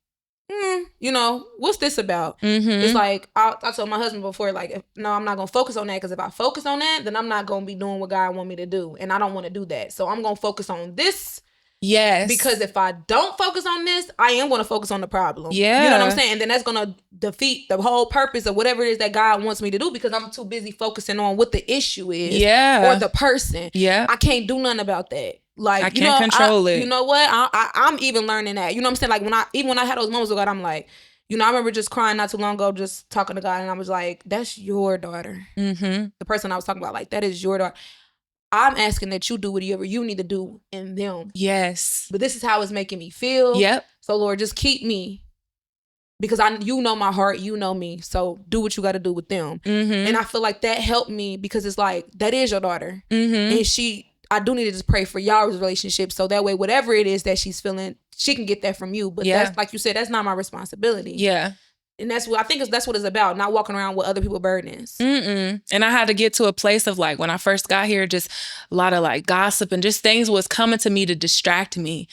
you know, what's this about? Mm-hmm. It's like, I told my husband before, like, no, I'm not going to focus on that, because if I focus on that, then I'm not going to be doing what God want me to do. And I don't want to do that. So I'm going to focus on this. Yes. Because if I don't focus on this, I am going to focus on the problem. Yeah. You know what I'm saying? And then that's going to defeat the whole purpose of whatever it is that God wants me to do, because I'm too busy focusing on what the issue is. Yeah. Or the person. Yeah. I can't do nothing about that. Like, I can't control it. You know what? I'm even learning that. You know what I'm saying? Like, when I had those moments with God, I'm like, you know, I remember just crying not too long ago, just talking to God, and I was like, that's your daughter. Mm-hmm. The person I was talking about, like, that is your daughter. I'm asking that you do whatever you need to do in them. Yes. But this is how it's making me feel. Yep. So, Lord, just keep me, because you know my heart, you know me. So do what you got to do with them. Mm-hmm. And I feel like that helped me, because it's like, that is your daughter. Mm-hmm. And I do need to just pray for y'all's relationship, so that way, whatever it is that she's feeling, she can get that from you. But that's, like you said, that's not my responsibility. Yeah. And that's what I think that's what it's about, not walking around with other people's burdens. And I had to get to a place of, like, when I first got here, just a lot of, like, gossip and just things was coming to me to distract me.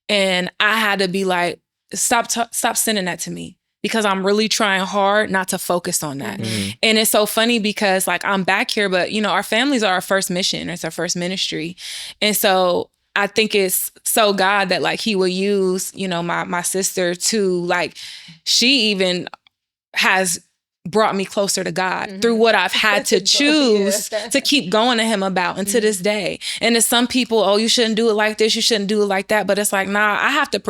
And I had to be like, stop sending that to me, because I'm really trying hard not to focus on that. Mm-hmm. And it's so funny because, like, I'm back here, but, you know, our families are our first mission. It's our first ministry. And so I think it's so God that, like, he will use, you know, my sister to, like, she even has brought me closer to God through what I've had to choose to keep going to him about, and to this day. And there's some people, oh, you shouldn't do it like this, you shouldn't do it like that. But it's like, nah, I have to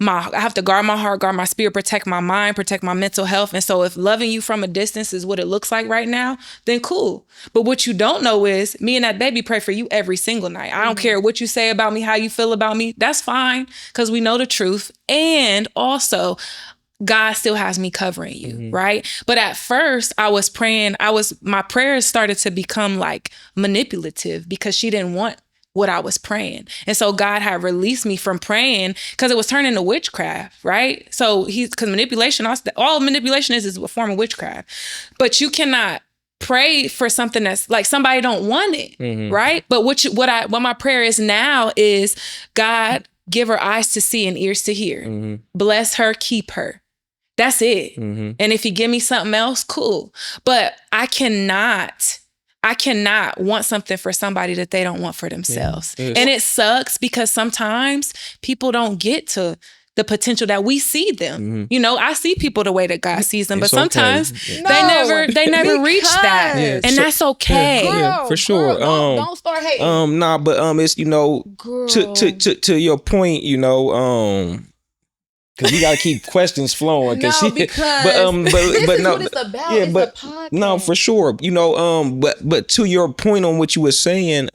I have to guard my heart, guard my spirit, protect my mind, protect my mental health. And so if loving you from a distance is what it looks like right now, then cool. But what you don't know is me and that baby pray for you every single night. I don't care what you say about me, how you feel about me. That's fine, because we know the truth. And also, God still has me covering you, right? But at first I was praying, my prayers started to become, like, manipulative, because she didn't want what I was praying. And so God had released me from praying, because it was turning to witchcraft, right? So because manipulation, all manipulation is a form of witchcraft. But you cannot pray for something that's like somebody don't want it, right? But what my prayer is now is, God, give her eyes to see and ears to hear. Bless her, keep her. That's it. And if you give me something else, cool. But I cannot want something for somebody that they don't want for themselves. Yeah. And it sucks, because sometimes people don't get to the potential that we see them. You know, I see people the way that God sees them, but sometimes they never reach that. Yeah, and that's okay. Yeah, for sure. Girl, don't start hating. Nah, but it's, you know, to your point, you know, because we gotta keep questions flowing. But no, this is what it's about. Yeah, it's but a podcast. No, for sure. You know, but to your point on what you were saying,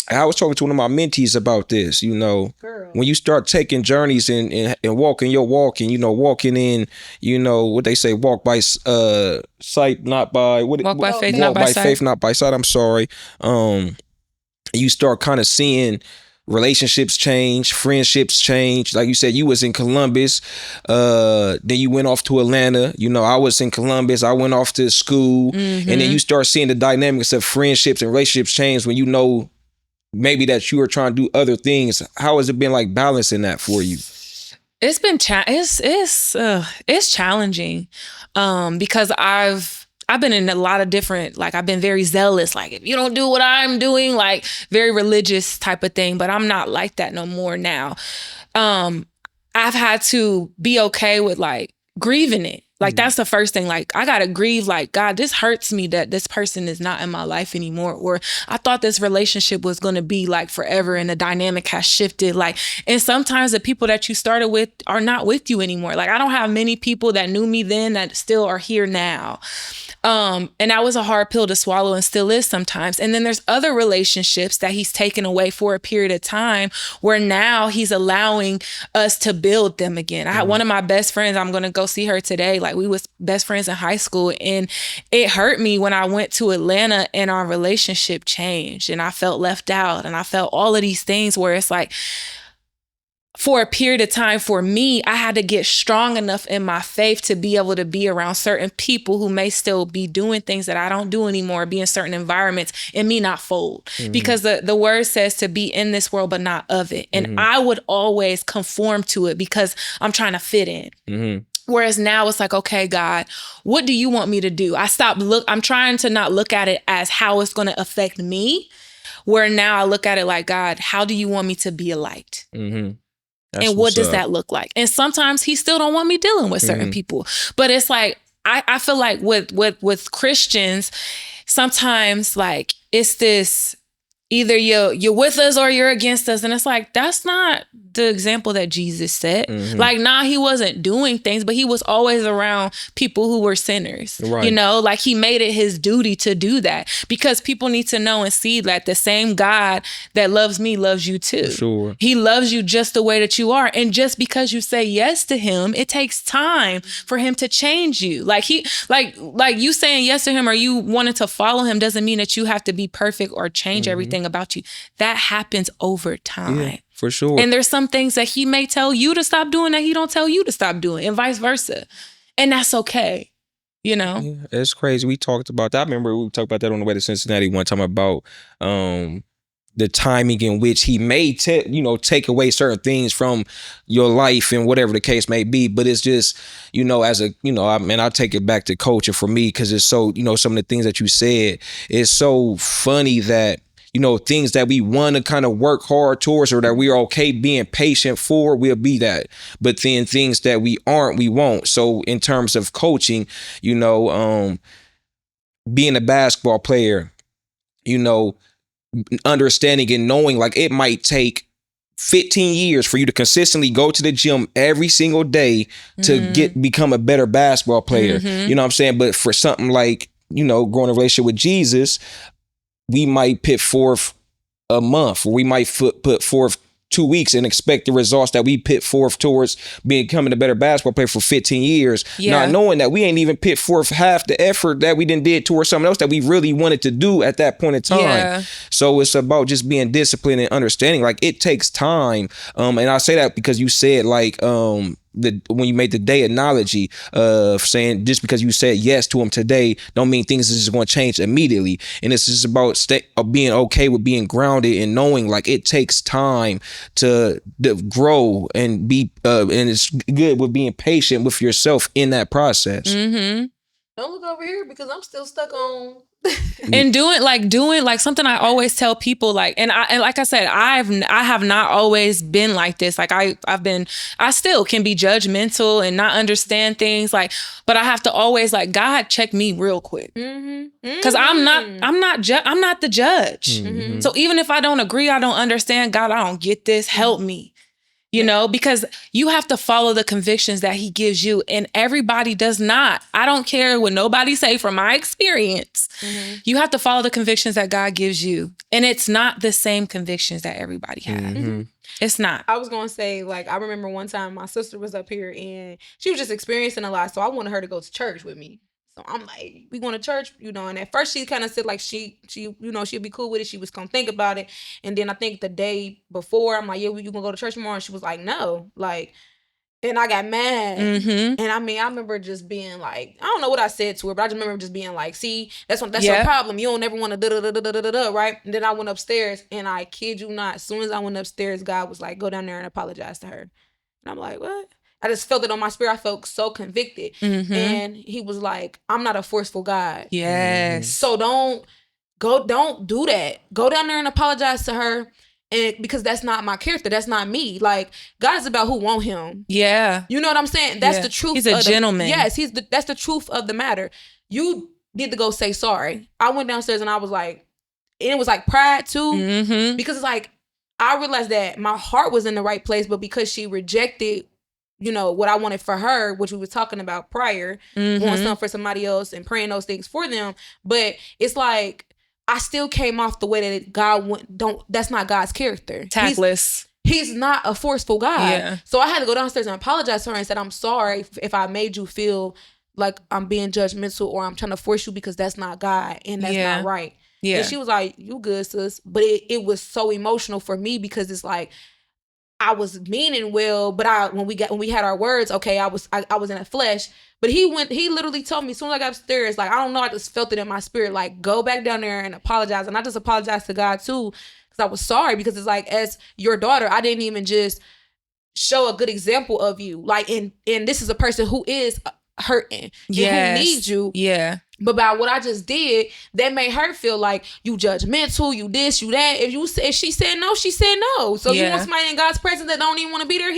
I was talking to one of my mentees about this. You know, when you start taking journeys and walking your walk, and, you know, walking in, you know, what they say, walk by sight, not by walk by faith, not by faith, not by sight. I'm sorry. You start kind of seeing relationships change, friendships change. Like you said, you was in Columbus, then you went off to Atlanta. You know, I was in Columbus, I went off to school, and then you start seeing the dynamics of friendships and relationships change when you know maybe that you were trying to do other things. How has it been, like, balancing that for you? It's been it's challenging, because I've been in a lot of different, like, I've been very zealous, like, if you don't do what I'm doing, like, very religious type of thing, but I'm not like that no more now. I've had to be okay with, like, grieving it. Like, that's the first thing. Like, I got to grieve, like, God, this hurts me that this person is not in my life anymore. Or I thought this relationship was going to be, like, forever, and the dynamic has shifted. Like, and sometimes the people that you started with are not with you anymore. Like, I don't have many people that knew me then that still are here now. And that was a hard pill to swallow, and still is sometimes. And then there's other relationships that he's taken away for a period of time, where now he's allowing us to build them again. I had one of my best friends, I'm going to go see her today. Like, we was best friends in high school, and it hurt me when I went to Atlanta and our relationship changed, and I felt left out, and I felt all of these things where it's like, for a period of time, for me, I had to get strong enough in my faith to be able to be around certain people who may still be doing things that I don't do anymore, be in certain environments, and me not fold. Because the word says to be in this world, but not of it. And I would always conform to it because I'm trying to fit in. Whereas now it's like, okay, God, what do you want me to do? I'm trying to not look at it as how it's going to affect me, where now I look at it like, God, how do you want me to be a light? And what does that look like? And sometimes he still don't want me dealing with certain people. But it's like, I feel like with Christians, sometimes like it's this, either you're with us or you're against us. And it's like, that's not the example that Jesus set. Like, he wasn't doing things, but he was always around people who were sinners. Right. You know, like he made it his duty to do that because people need to know and see that the same God that loves me loves you too. Sure. He loves you just the way that you are. And just because you say yes to him, it takes time for him to change you. Like you saying yes to him or you wanting to follow him doesn't mean that you have to be perfect or change everything about you. That happens over time. Yeah, for sure. And there's some things that he may tell you to stop doing that he don't tell you to stop doing, and vice versa. And that's okay. You know? Yeah, it's crazy. We talked about that. I remember we talked about that on the way to Cincinnati one time about the timing in which he may take away certain things from your life and whatever the case may be. But it's just, I take it back to coaching for me because it's so, some of the things that you said, it's so funny that things that we want to kind of work hard towards or that we're okay being patient for, we'll be that. But then things that we aren't, we won't. So in terms of coaching, being a basketball player, understanding and knowing like it might take 15 years for you to consistently go to the gym every single day to become a better basketball player. You know what I'm saying? But for something like, growing a relationship with Jesus, we might put forth a month, or we might put forth 2 weeks and expect the results that we put forth towards becoming a better basketball player for 15 years, not knowing that we ain't even put forth half the effort that we did towards something else that we really wanted to do at that point in time. Yeah. So it's about just being disciplined and understanding, like it takes time. And I say that because you said like, when you made the day analogy of saying just because you said yes to him today don't mean things is just going to change immediately. And it's just about being okay with being grounded and knowing like it takes time to grow and be and it's good with being patient with yourself in that process. Don't look over here because I'm still stuck on and doing like something I always tell people, like, and like I said, I have not always been like this. Like I still can be judgmental and not understand things, like, but I have to always like, God, check me real quick. Cause I'm not the judge. So even if I don't agree, I don't understand, God, I don't get this, help me. Because you have to follow the convictions that he gives you, and everybody does not. I don't care what nobody say from my experience. You have to follow the convictions that God gives you. And it's not the same convictions that everybody has. It's not. I was going to say, like, I remember one time my sister was up here and she was just experiencing a lot. So I wanted her to go to church with me. So I'm like, we going to church, and at first she kind of said like she she'd be cool with it. She was going to think about it. And then I think the day before, I'm like, yeah, you going to go to church tomorrow? And she was like, no, like, and I got mad. And I remember just being like, I don't know what I said to her, but I just remember just being like, see, that's your problem. You don't ever want to da-da-da-da-da-da-da, right? And then I went upstairs, and I kid you not, as soon as I went upstairs, God was like, go down there and apologize to her. And I'm like, what? I just felt it on my spirit. I felt so convicted. And he was like, I'm not a forceful God. Yes. So don't do that. Go down there and apologize to her. And because that's not my character. That's not me. Like, God is about who want him. Yeah. You know what I'm saying? That's the truth. He's a gentleman. Yes, that's the truth of the matter. You need to go say sorry. I went downstairs and I was like, and it was like pride too. Because it's like, I realized that my heart was in the right place, but because she rejected what I wanted for her, which we were talking about prior, wanting something for somebody else and praying those things for them. But it's like, I still came off the way that God that's not God's character. Tactless. He's not a forceful God. Yeah. So I had to go downstairs and apologize to her and said, I'm sorry if I made you feel like I'm being judgmental or I'm trying to force you, because that's not God and that's not right. Yeah. And she was like, you good, sis. But it was so emotional for me because it's like, I was meaning well, but when we had our words, okay, I was in the flesh. But he literally told me as soon as I got upstairs, like, I don't know, I just felt it in my spirit, like, go back down there and apologize. And I just apologized to God too, because I was sorry, because it's like, as your daughter, I didn't even just show a good example of you. Like, and this is a person who is hurting, and who needs you. Yeah. But by what I just did, that made her feel like you judgmental, you this, you that. If she said no, she said no. So you want somebody in God's presence that don't even want to be there,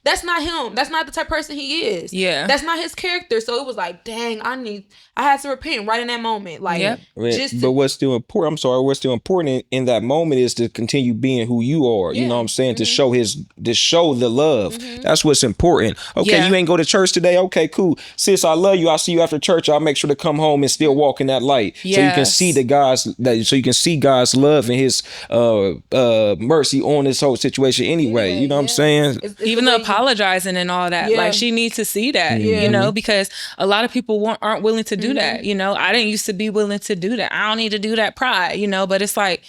that's not him. That's not the type of person he is. Yeah. That's not his character. So it was like, dang, I had to repent right in that moment. Like, but what's still important, what's still important in that moment is to continue being who you are. You know what I'm saying? To show the love. That's what's important. Okay, you ain't go to church today? Okay, cool. Sis, I love you. I'll see you after church. I'll make sure to come home and still walk in that light. So you can see so you can see God's love and his mercy on this whole situation anyway. You know what I'm saying? It's even the apologizing and all that. Like, she needs to see that, you know, because a lot of people aren't willing to do that. You know, I didn't used to be willing to do that. I don't need to do that, pride, you know, but it's like,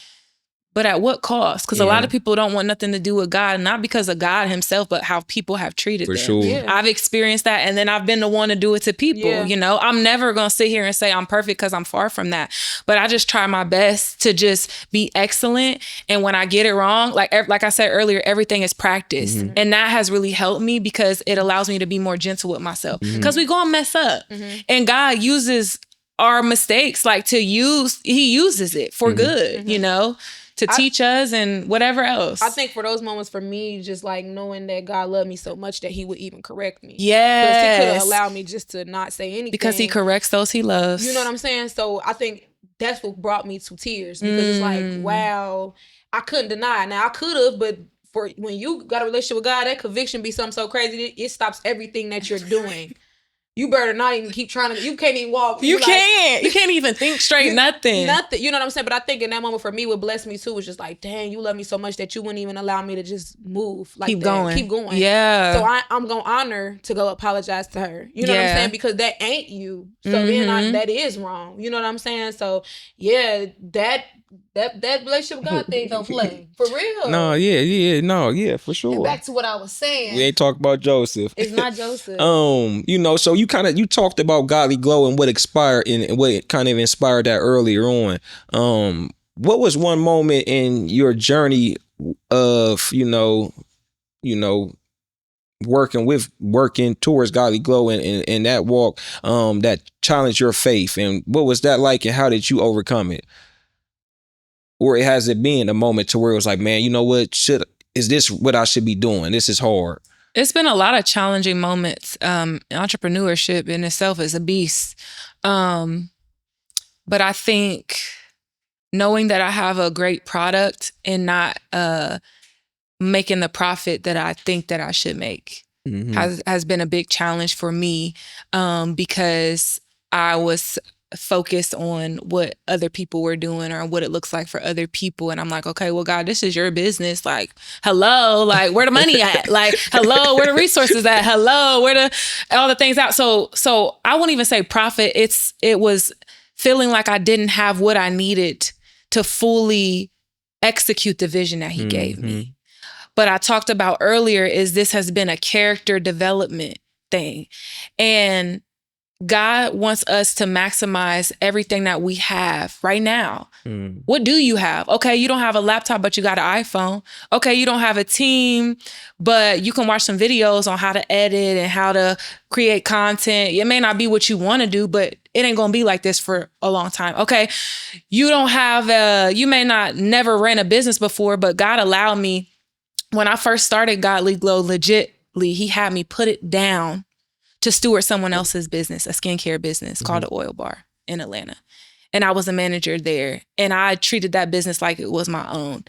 but at what cost? Because a lot of people don't want nothing to do with God, not because of God himself, but how people have treated them. Sure. Yeah. I've experienced that, and then I've been the one to do it to people, you know? I'm never going to sit here and say I'm perfect, because I'm far from that. But I just try my best to just be excellent. And when I get it wrong, like I said earlier, everything is practice. And that has really helped me, because it allows me to be more gentle with myself. Because we going to mess up. And God uses our mistakes, like, he uses it for good, you know? To teach us and whatever else. I think for those moments, for me, just like knowing that God loved me so much that he would even correct me. Yes. Because he could have allowed me just to not say anything. Because he corrects those he loves. You know what I'm saying? So I think that's what brought me to tears. Because it's like, wow, I couldn't deny. Now, I could have, but for when you got a relationship with God, that conviction be something so crazy, it stops everything that you're doing. You better not even keep trying to, you can't even walk. You can't even think straight, nothing. Nothing. You know what I'm saying? But I think in that moment for me, what blessed me too was just like, dang, you love me so much that you wouldn't even allow me to just move. Like, keep going. Yeah. So I'm going to honor to go apologize to her. You know what I'm saying? Because that ain't you. So then that is wrong. You know what I'm saying? So yeah, that relationship with God thing don't play. For real. No, for sure. And back to what I was saying. We ain't talking about Joseph. It's not Joseph. You know, so you talked about godly glow and what kind of inspired that earlier on. What was one moment in your journey of, you know, working towards godly glow and that walk that challenged your faith, and what was that like, and how did you overcome it? Or has it been a moment to where it was like, man, you know what? Is this what I should be doing? This is hard. It's been a lot of challenging moments. Entrepreneurship in itself is a beast. But I think knowing that I have a great product and not making the profit that I think that I should make has been a big challenge for me, because I was focused on what other people were doing or what it looks like for other people. And I'm like, okay, well, God, this is your business. Like, hello, like, where the money at? Like, hello, where the resources at? Hello, where all the things out? So I won't even say profit. It was feeling like I didn't have what I needed to fully execute the vision that he gave me. But I talked about earlier is this has been a character development thing. And God wants us to maximize everything that we have right now. What do you have? Okay, you don't have a laptop, but you got an iPhone. Okay, you don't have a team, but you can watch some videos on how to edit and how to create content. It may not be what you want to do, but it ain't going to be like this for a long time. Okay, you don't have you may not never ran a business before, but God allowed me, when I first started Godly Glow, legitly, he had me put it down to steward someone else's business, a skincare business called The Oil Bar in Atlanta. And I was a manager there. And I treated that business like it was my own.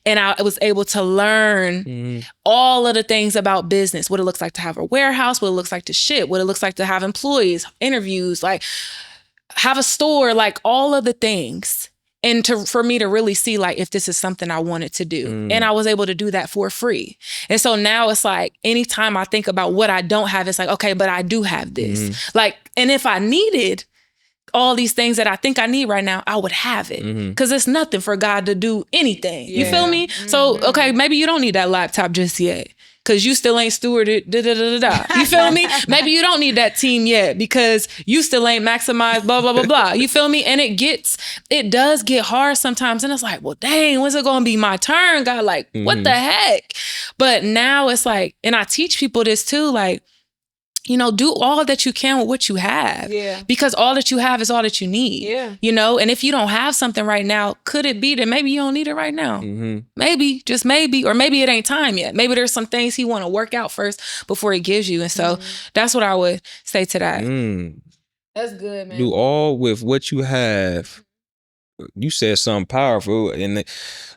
And I was able to learn all of the things about business, what it looks like to have a warehouse, what it looks like to ship, what it looks like to have employees, interviews, like have a store, like all of the things. And for me to really see like if this is something I wanted to do. And I was able to do that for free. And so now it's like anytime I think about what I don't have, it's like, okay, but I do have this. Like, and if I needed all these things that I think I need right now, I would have it. Because it's nothing for God to do anything. You feel me? So, okay, maybe you don't need that laptop just yet. Because you still ain't stewarded, You feel me? Maybe you don't need that team yet because you still ain't maximized, blah, blah, blah, blah. You feel me? And it does get hard sometimes. And it's like, well, dang, when's it going to be my turn? God, like, what the heck? But now it's like, and I teach people this too, like, you know, do all that you can with what you have. Yeah. Because all that you have is all that you need. Yeah. You know, and if you don't have something right now, could it be that maybe you don't need it right now? Maybe, just maybe, or maybe it ain't time yet. Maybe there's some things he want to work out first before he gives you. And so that's what I would say to that. That's good, man. Do all with what you have. You said something powerful, and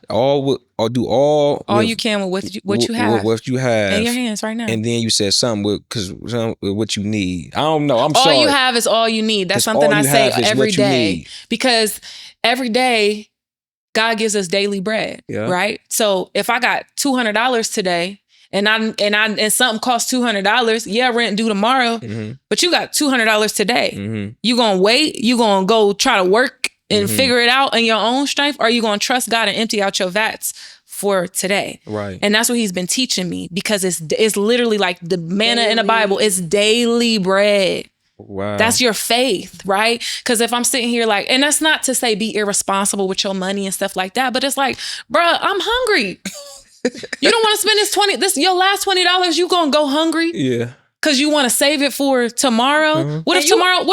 all you can with what you have. With what you have in your hands right now. And then you said something with what you need. I don't know. I'm all sorry. All you have is all you need. That's something I say every day. Because every day, God gives us daily bread, right? So if I got $200 today, and something costs $200, rent due tomorrow, but you got $200 today. You gonna wait? You gonna go try to work and figure it out in your own strength? Or are you going to trust God and empty out your vats for today? Right. And that's what he's been teaching me, because it's literally like the manna in the Bible. It's daily bread. Wow. That's your faith, right? Because if I'm sitting here like, and that's not to say be irresponsible with your money and stuff like that, but it's like, bruh, I'm hungry. You don't want to spend your last $20, you going to go hungry? Yeah. Because you want to save it for tomorrow. What if tomorrow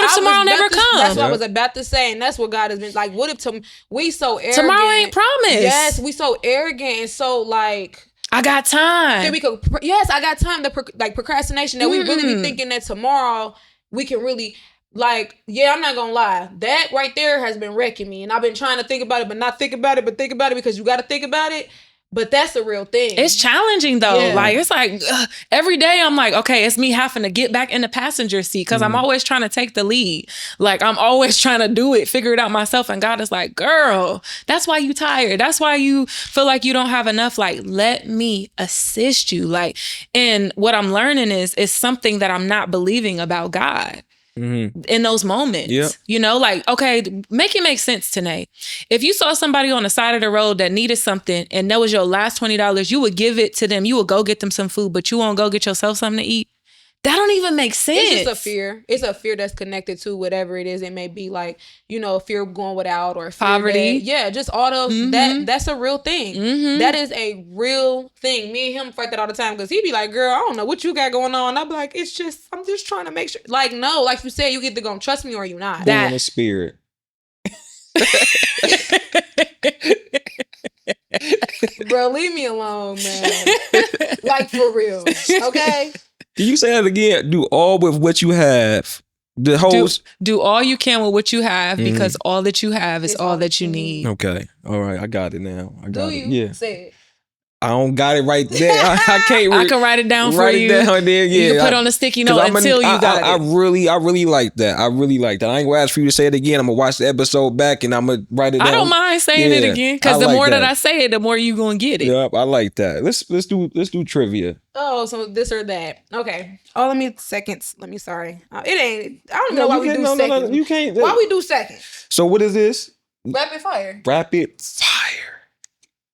never comes? That's what I was about to say, and that's what God has been like. What if we so arrogant? Tomorrow ain't promised. Yes, we so arrogant and so like, I got time. I got time. Like procrastination, that we really be thinking that tomorrow we can really, like, I'm not gonna lie, that right there has been wrecking me, and I've been trying to think about it, but not think about it, but think about it, because you got to think about it. But that's the real thing. It's challenging though. Yeah. Like, it's like every day I'm like, okay, it's me having to get back in the passenger seat, because I'm always trying to take the lead. Like, I'm always trying to do it, figure it out myself. And God is like, girl, that's why you tired. That's why you feel like you don't have enough. Like, let me assist you. Like, and what I'm learning is something that I'm not believing about God. In those moments, you know, like, okay, make it make sense, Tanee. If you saw somebody on the side of the road that needed something and that was your last $20, you would give it to them. You would go get them some food, but you won't go get yourself something to eat. That don't even make sense. It's just a fear. It's a fear that's connected to whatever it is. It may be like, you know, fear of going without, or fear poverty. Just all those. That's a real thing. That is a real thing. Me and him fight that all the time, because he'd be like, girl, I don't know what you got going on. I'd be like, I'm just trying to make sure. Like, no, like you said, you either gonna trust me or you not. That in the spirit. Bro, leave me alone, man. Like, for real. Okay? Can you say that again? Do all with what you have. The whole do all you can with what you have, because all that you have is all that you need. Okay. All right. I got it now. Do you? Yeah. Say it. I don't got it right there. I can't. I can write it down for you. Write it down there. Yeah. You can put on a sticky note until you got it. I really like that. I really like that. I ain't gonna ask for you to say it again. I'm gonna watch the episode back and I'm gonna write it down. I don't mind saying it again, because the more that I say it, the more you gonna get it. Yep, I like that. Let's do trivia. Oh, so this or that. Okay. Oh, let me sorry. It ain't. I don't know why we do seconds. No, you can't. Why we do seconds? So what is this? Rapid fire. Rapid fire.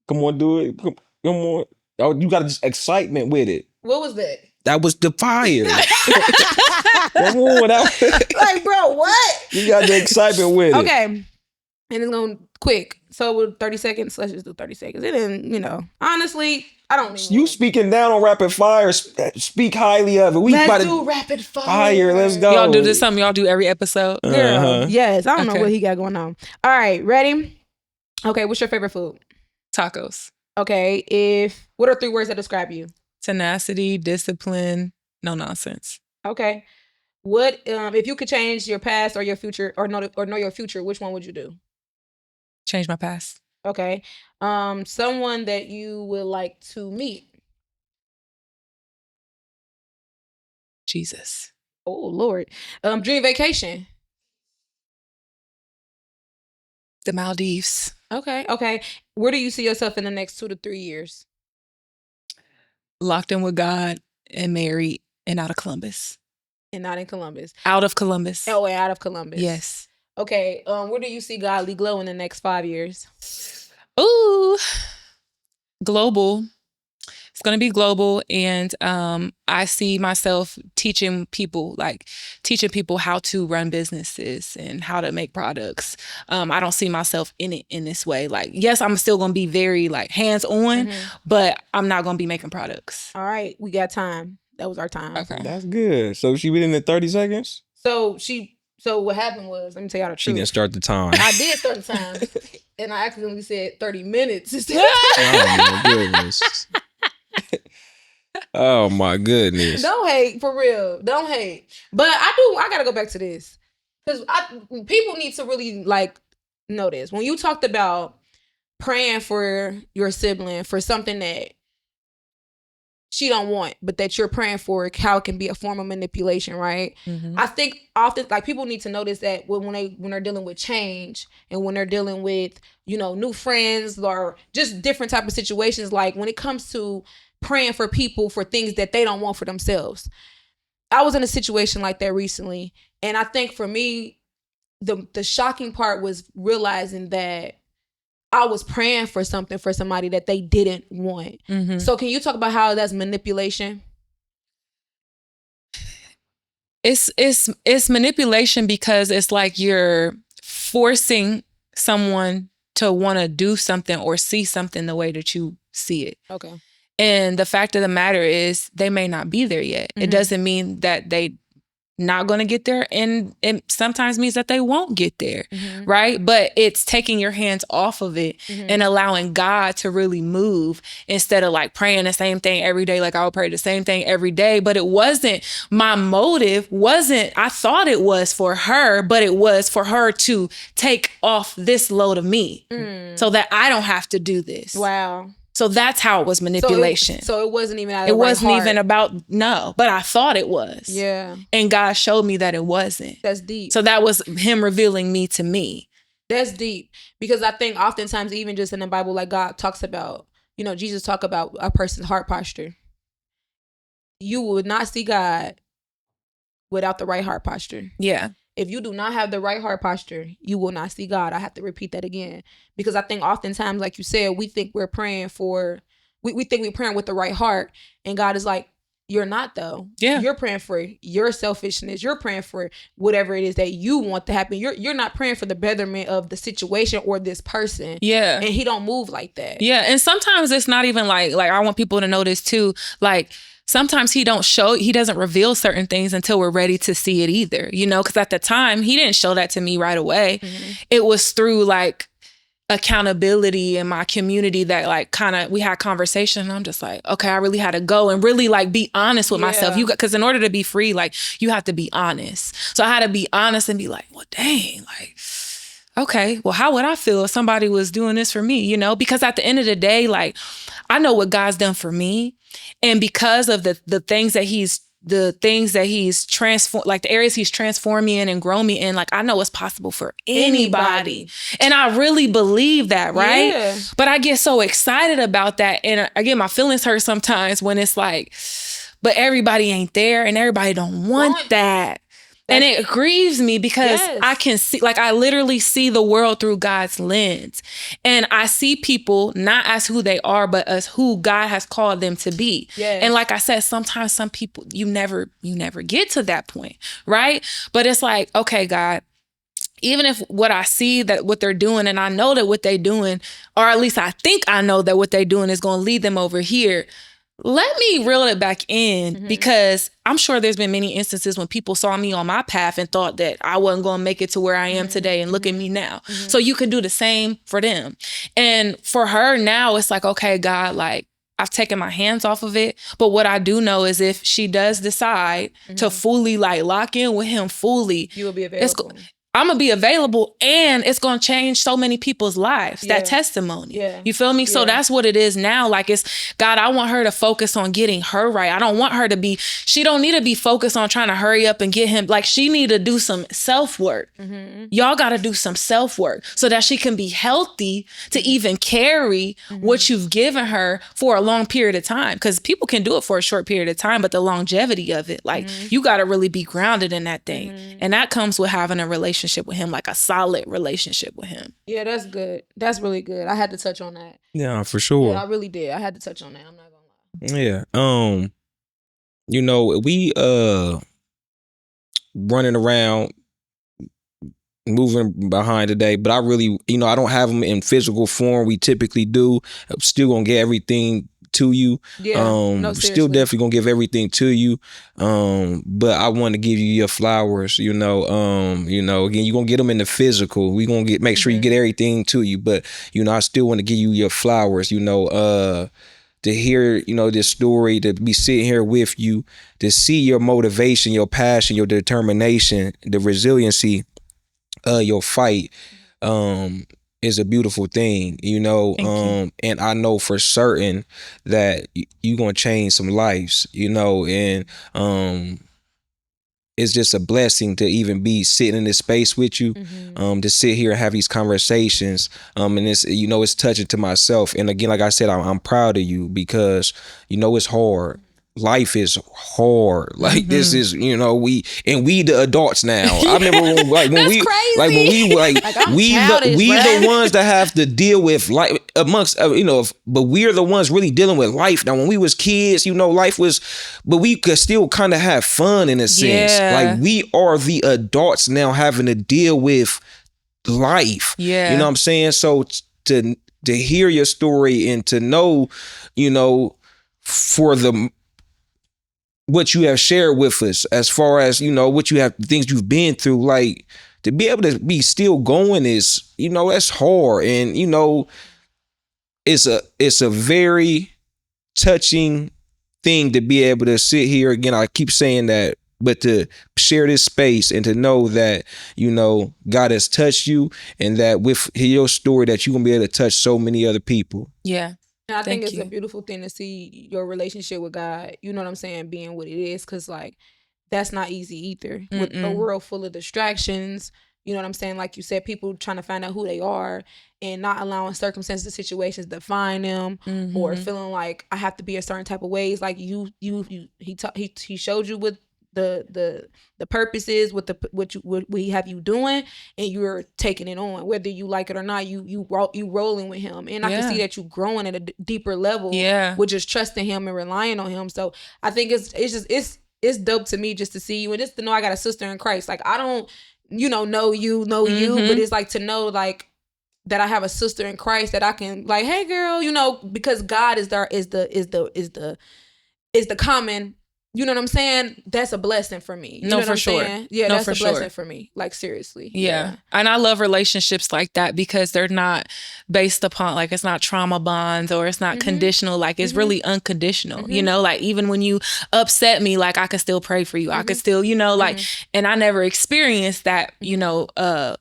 Come on, do it. Come on. Oh, you got just excitement with it. What was that? That was the fire. Come on. Like, bro, what? You got the excitement with it. Okay. And it's going quick. So with 30 seconds, let's just do 30 seconds. It didn't, you know, honestly, I don't even You speaking down on rapid fire, speak highly of it. Let's do rapid fire. Let's go. Y'all do this something y'all do every episode? Girl, yes. I don't know what he got going on. All right, ready? Okay, what's your favorite food? Tacos. Okay, what are 3 words that describe you? Tenacity, discipline, no nonsense. Okay. What if you could change your past or your future, or know your future, which one would you do? Change my past. Okay. Someone that you would like to meet. Jesus. Oh Lord. Dream vacation. The Maldives. Okay. Where do you see yourself in the next 2 to 3 years? Locked in with God and married and out of Columbus. And not in Columbus. Out of Columbus. Oh, out of Columbus. Yes. Okay, where do you see godly glow in the next 5 years? Ooh, global. It's going to be global. And I see myself teaching people how to run businesses and how to make products. I don't see myself in it in this way. Like, yes, I'm still going to be very like hands-on, but I'm not going to be making products. All right, we got time. That was our time. Okay. That's good. So she within the 30 seconds? So what happened was, let me tell y'all the truth. She didn't start the time. I did start the time. And I accidentally said 30 minutes. Oh my goodness. Oh my goodness. Don't hate, for real. Don't hate. But I gotta go back to this. Because people need to really like know this. When you talked about praying for your sibling for something that she don't want, but that you're praying for, how it can be a form of manipulation, right? I think often like people need to notice that when they're dealing with change and when they're dealing with, you know, new friends or just different type of situations, like when it comes to praying for people for things that they don't want for themselves. I was in a situation like that recently, and I think for me, the shocking part was realizing that I was praying for something for somebody that they didn't want. So can you talk about how that's manipulation? It's manipulation because it's like you're forcing someone to want to do something or see something the way that you see it. Okay. And the fact of the matter is they may not be there yet. It doesn't mean that they not going to get there, and it sometimes means that they won't get there, right? But it's taking your hands off of it and allowing God to really move instead of like praying the same thing every day. Like I would pray the same thing every day, but it wasn't, my motive wasn't, I thought it was for her, but it was for her to take off this load of me so that I don't have to do this. Wow. So that's how it was manipulation. So it wasn't even out of it the wasn't right heart. even about, no, but I thought it was. Yeah. And God showed me that it wasn't. That's deep. So that was him revealing me to me. That's deep. Because I think oftentimes, even just in the Bible, like God talks about, you know, Jesus talk about a person's heart posture. You would not see God without the right heart posture. Yeah. If you do not have the right heart posture, you will not see God. I have to repeat that again. Because I think oftentimes, like you said, we think we're praying for, we think we're praying with the right heart. And God is like, you're not though. Yeah. You're praying for your selfishness. You're praying for whatever it is that you want to happen. You're not praying for the betterment of the situation or this person. Yeah. And he don't move like that. Yeah. And sometimes it's not even like I want people to know this too. Like, sometimes he doesn't reveal certain things until we're ready to see it either, you know, because at the time he didn't show that to me right away. It was through like accountability in my community that like kind of we had conversation and I'm just like, okay, I really had to go and really like be honest with myself. Because in order to be free, like you have to be honest. So I had to be honest and be like, well, dang, like, okay, well, how would I feel if somebody was doing this for me, you know? Because at the end of the day, like I know what God's done for me. And because of the things that he's transformed, like the areas he's transformed me in and grown me in, like I know it's possible for anybody. And I really believe that, right? Yeah. But I get so excited about that. And I get my feelings hurt sometimes when it's like, but everybody ain't there and everybody don't want that. And it grieves me because I can see, like I literally see the world through God's lens. And I see people not as who they are, but as who God has called them to be. Yes. And like I said, sometimes some people, you never get to that point, right? But it's like, okay, God, even if what I see that what they're doing and I know that what they're doing, or at least I think I know that what they're doing is going to lead them over here, let me reel it back in because I'm sure there's been many instances when people saw me on my path and thought that I wasn't going to make it to where I am today and look at me now. So you can do the same for them. And for her now, it's like, okay, God, like I've taken my hands off of it. But what I do know is if she does decide to fully like lock in with him fully, you will be available. I'm going to be available and it's going to change so many people's lives, that testimony. You feel me? So that's what it is now. Like it's, God, I want her to focus on getting her right. I don't want her to be, she don't need to be focused on trying to hurry up and get him. Like she need to do some self-work. Y'all got to do some self-work so that she can be healthy to even carry what you've given her for a long period of time. Because people can do it for a short period of time, but the longevity of it, like you got to really be grounded in that thing. And that comes with having a relationship relationship with him, like a solid relationship with him. Yeah, that's good. That's really good. I had to touch on that. Yeah, for sure. Yeah, I really did. I had to touch on that. I'm not gonna lie. Yeah. You know, we running around moving behind today, but I really, you know, I don't have them in physical form. We typically do. I'm still gonna get everything to you. Yeah, no, still definitely gonna give everything to you. But I want to give you your flowers, you know, again, you're gonna get them in the physical. We gonna make sure you get everything to you, but you know, I still want to give you your flowers, you know, to hear, you know, this story, to be sitting here with you, to see your motivation, your passion, your determination, the resiliency, your fight, is a beautiful thing, you know. And I know for certain that you're gonna change some lives, you know, and it's just a blessing to even be sitting in this space with you, to sit here and have these conversations. And it's, you know, it's touching to myself. And again, like I said, I'm proud of you because, you know, it's hard. Life is hard. Like this is, you know, we the adults now. I remember when we the ones that have to deal with life amongst, you know, but we're the ones really dealing with life. Now, when we was kids, you know, life was, but we could still kind of have fun in a sense. Yeah. Like we are the adults now having to deal with life. Yeah. You know what I'm saying? So to hear your story and to know, you know, for what you have shared with us as far as, you know, what you have, things you've been through, like to be able to be still going is, you know, that's hard. And, you know, it's a very touching thing to be able to sit here again. I keep saying that, but to share this space and to know that, you know, God has touched you and that with your story that you're going to be able to touch so many other people. Yeah. And I think it's a beautiful thing to see your relationship with God, you know what I'm saying, being what it is, because, like, that's not easy either. With a world full of distractions, you know what I'm saying? Like you said, people trying to find out who they are and not allowing circumstances and situations define them, or feeling like I have to be a certain type of ways. Like he showed you with the purposes, with what we have you doing, and you're taking it on, whether you like it or not. You rolling with him, and I can see that you growing at a deeper level. with just trusting him and relying on him. So I think it's dope to me just to see you, and just to know I got a sister in Christ. Like I don't, you know you, but it's like to know like that I have a sister in Christ that I can like, hey girl, you know, because God is the common. You know what I'm saying? That's a blessing for me. You know what I'm saying? Yeah, that's a blessing for me. Like, seriously. Yeah. And I love relationships like that because they're not based upon, like, it's not trauma bonds or it's not conditional. Like, it's really unconditional. You know, like, even when you upset me, like, I can still pray for you. I could still, you know, like, and I never experienced that, you know,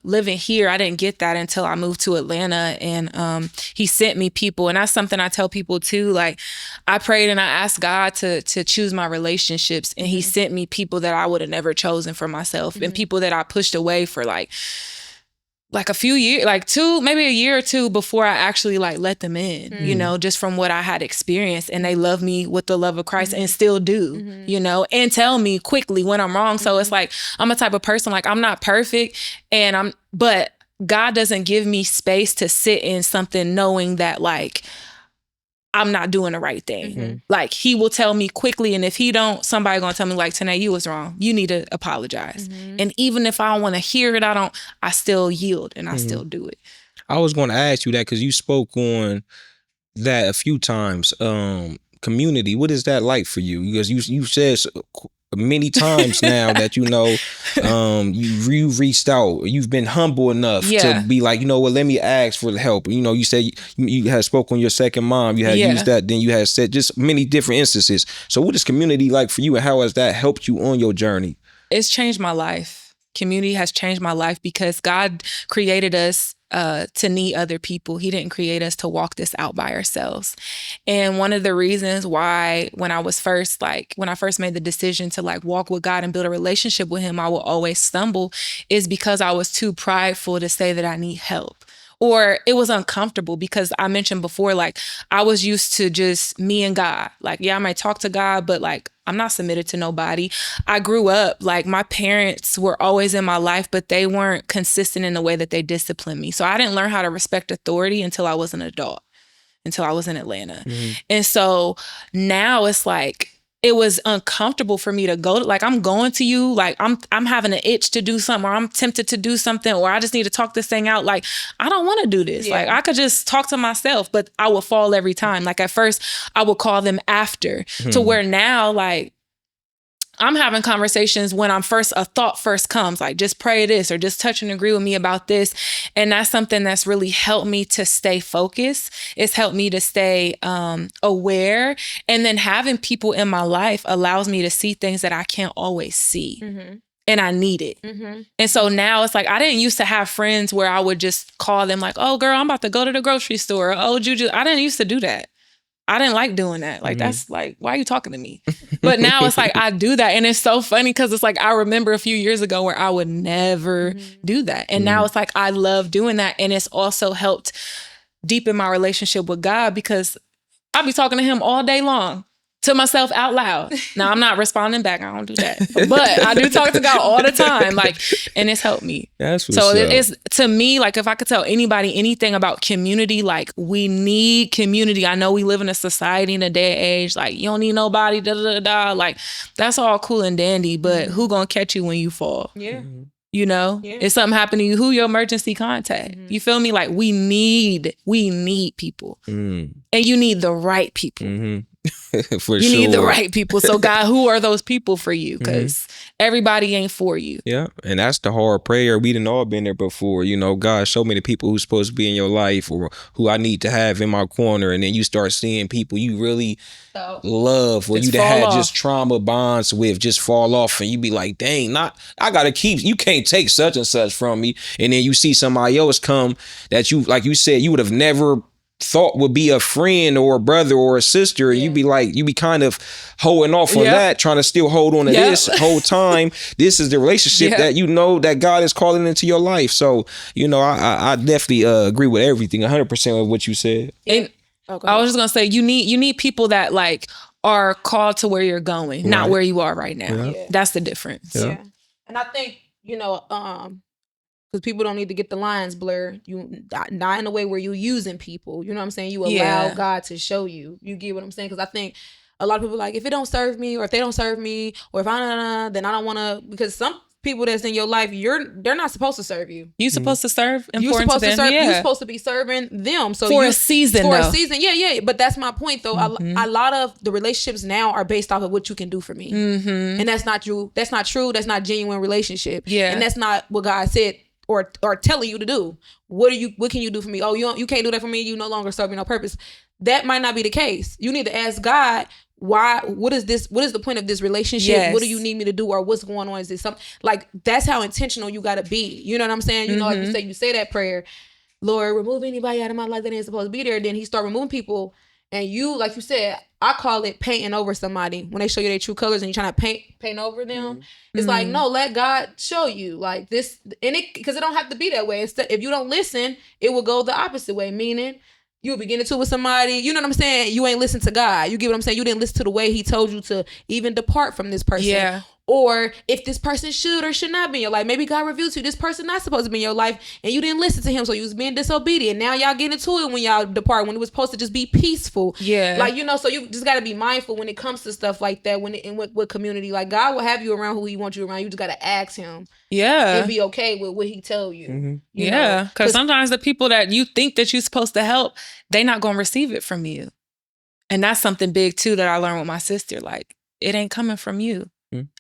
living here. I didn't get that until I moved to Atlanta, and he sent me people. And that's something I tell people too. Like, I prayed and I asked God to choose my relationships, and he sent me people that I would have never chosen for myself, and people that I pushed away for like a few years, like maybe a year or two before I actually like let them in, you know, just from what I had experienced. And they love me with the love of Christ and still do, you know, and tell me quickly when I'm wrong. So it's like, I'm a type of person, like I'm not perfect, but God doesn't give me space to sit in something knowing that like I'm not doing the right thing. Like he will tell me quickly, and if he don't, somebody gonna tell me like, Tanee, you was wrong. You need to apologize. And even if I don't want to hear it, I still yield and I still do it. I was going to ask you that because you spoke on that a few times. Community, what is that like for you? Because you said many times now that, you know, you've reached out, you've been humble enough to be like, you know what, let me ask for help. You know, you said you had spoken on your second mom, you had used that, then you had said just many different instances. So what is community like for you, and how has that helped you on your journey? It's changed my life. Community has changed my life because God created us to need other people. He didn't create us to walk this out by ourselves. And one of the reasons why when I first made the decision to like walk with God and build a relationship with him, I will always stumble is because I was too prideful to say that I need help, or it was uncomfortable because I mentioned before, like I was used to just me and God. Like, yeah, I might talk to God, but like I'm not submitted to nobody. I grew up, like my parents were always in my life, but they weren't consistent in the way that they disciplined me. So I didn't learn how to respect authority until I was an adult, until I was in Atlanta. And so now it's like, it was uncomfortable for me to go to, like, I'm going to you, like I'm having an itch to do something, or I'm tempted to do something, or I just need to talk this thing out. Like, I don't want to do this. Like, I could just talk to myself, but I would fall every time. Like at first I would call them after, to where now, like, I'm having conversations when a thought first comes, like just pray this or just touch and agree with me about this. And that's something that's really helped me to stay focused. It's helped me to stay aware. And then having people in my life allows me to see things that I can't always see. And I need it. And so now it's like, I didn't used to have friends where I would just call them like, oh girl, I'm about to go to the grocery store. Or, oh, Juju. I didn't used to do that. I didn't like doing that. Like, that's like, why are you talking to me? But now it's like, I do that. And it's so funny because it's like, I remember a few years ago where I would never do that. And now it's like, I love doing that. And it's also helped deepen my relationship with God because I'll be talking to him all day long, to myself out loud. Now I'm not responding back. I don't do that. But I do talk to God all the time. Like, and it's helped me. That's what's so up. It's, to me, like if I could tell anybody anything about community, like we need community. I know we live in a society in a day and age, like you don't need nobody, da da da da. Like that's all cool and dandy, but who gonna catch you when you fall? Yeah. You know, if something happened to you, who your emergency contact? You feel me? Like we need people, and you need the right people. For you sure. need the right people. So God, who are those people for you? Because everybody ain't for you. Yeah. And that's the hard prayer. We done all been there before. You know, God, show me the people who's supposed to be in your life or who I need to have in my corner. And then you start seeing people you really love or you had just trauma bonds with just fall off. And you be like, dang, I got to keep, you can't take such and such from me. And then you see somebody else come that you, like you said, you would have never thought would be a friend or a brother or a sister, and you be kind of holding off on that, trying to still hold on to this whole time. This is the relationship that you know that God is calling into your life. So, you know, I definitely agree with everything, 100% of what you said. And I was just gonna say, you need people that like are called to where you're going, not where you are right now. That's the difference. And I think, you know, because people don't need to get the lines blurred. You not in a way where you're using people. You know what I'm saying? You allow God to show you. You get what I'm saying? Because I think a lot of people are like, if it don't serve me, or if they don't serve me, or if then I don't want to. Because some people that's in your life, they're not supposed to serve you. You supposed to serve. You're supposed to serve. You're supposed to be serving them. So for a season. Yeah. But that's my point, though. A lot of the relationships now are based off of what you can do for me, and that's not true. That's not true. That's not genuine relationship. And that's not what God said. Or telling you to do. What can you do for me? Oh, you can't do that for me. You no longer serve me no purpose. That might not be the case. You need to ask God, why? What is this? What is the point of this relationship? What do you need me to do? Or what's going on? Is this something like that's how intentional you got to be? You know what I'm saying? You know, like you say that prayer, Lord, remove anybody out of my life that ain't supposed to be there. Then He start removing people, and you, like you said, I call it painting over somebody when they show you their true colors and you're trying to paint over them. It's like, no, let God show you like this. And because it don't have to be that way. Instead, if you don't listen, it will go the opposite way. Meaning you'll be getting into it with somebody. You know what I'm saying? You ain't listen to God. You get what I'm saying? You didn't listen to the way He told you to even depart from this person. Yeah. Or if this person should or should not be in your life. Maybe God revealed to you this person not supposed to be in your life and you didn't listen to him, so you was being disobedient. Now y'all get into it when y'all depart, when it was supposed to just be peaceful. Yeah. Like, you know, so you just got to be mindful when it comes to stuff like that, with community. Like, God will have you around who He wants you around. You just got to ask Him. Yeah. And be okay with what He tell you. You know? Because sometimes the people that you think that you're supposed to help, they not going to receive it from you. And that's something big too that I learned with my sister. Like, it ain't coming from you.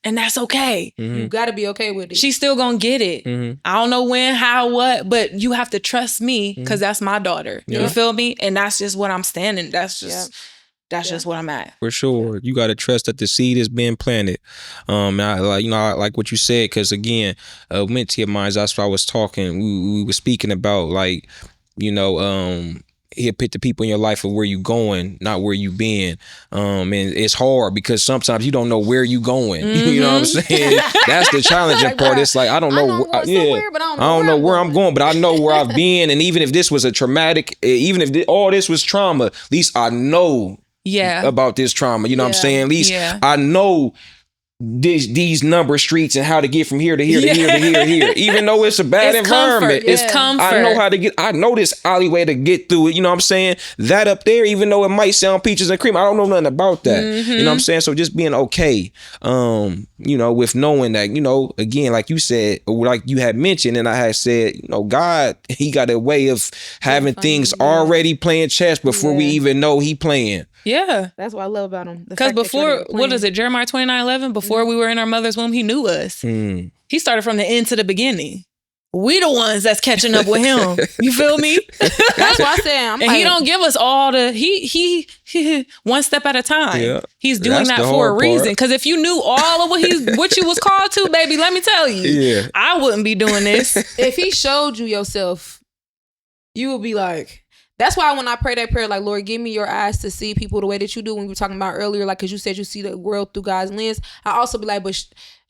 And that's okay. You got to be okay with it. She's still going to get it. I don't know when, how, what, but you have to trust me because that's my daughter. You feel me? And that's just what I'm standing. That's just what I'm at. For sure. You got to trust that the seed is being planted. I like what you said, because again, a mentee of mine, that's what I was talking. We were speaking about, like, you know, he'll put the people in your life of where you going, not where you been. And it's hard because sometimes you don't know where you going. You know what I'm saying? That's the challenging part. It's like, I don't know. I don't know where I'm going, but I know where I've been. And even if this was a traumatic, even if all this was trauma, at least I know about this trauma. You know what I'm saying? At least I know these number streets and how to get from here to here to here to here to here. Even though it's a bad environment, it's comfort. I know how to get. I know this alleyway to get through it. You know what I'm saying? That up there, even though it might sound peaches and cream, I don't know nothing about that. You know what I'm saying? So just being okay, you know, with knowing that, you know, again, like you said, or like you had mentioned, and I had said, you know, God, He got a way of having things already playing chess before we even know He playing. Yeah. That's what I love about him. Because before, what is it, Jeremiah 29:11? Before we were in our mother's womb, he knew us. He started from the end to the beginning. We the ones that's catching up with him. You feel me? That's what I said. And he don't give us all the, he one step at a time. Yeah. He's doing that for a reason. Because if you knew all of what you was called to, baby, let me tell you, I wouldn't be doing this. If he showed you yourself, you would be like, that's why when I pray that prayer, like, Lord, give me your eyes to see people the way that you do when we were talking about earlier, like, because you said you see the world through God's lens. I also be like, but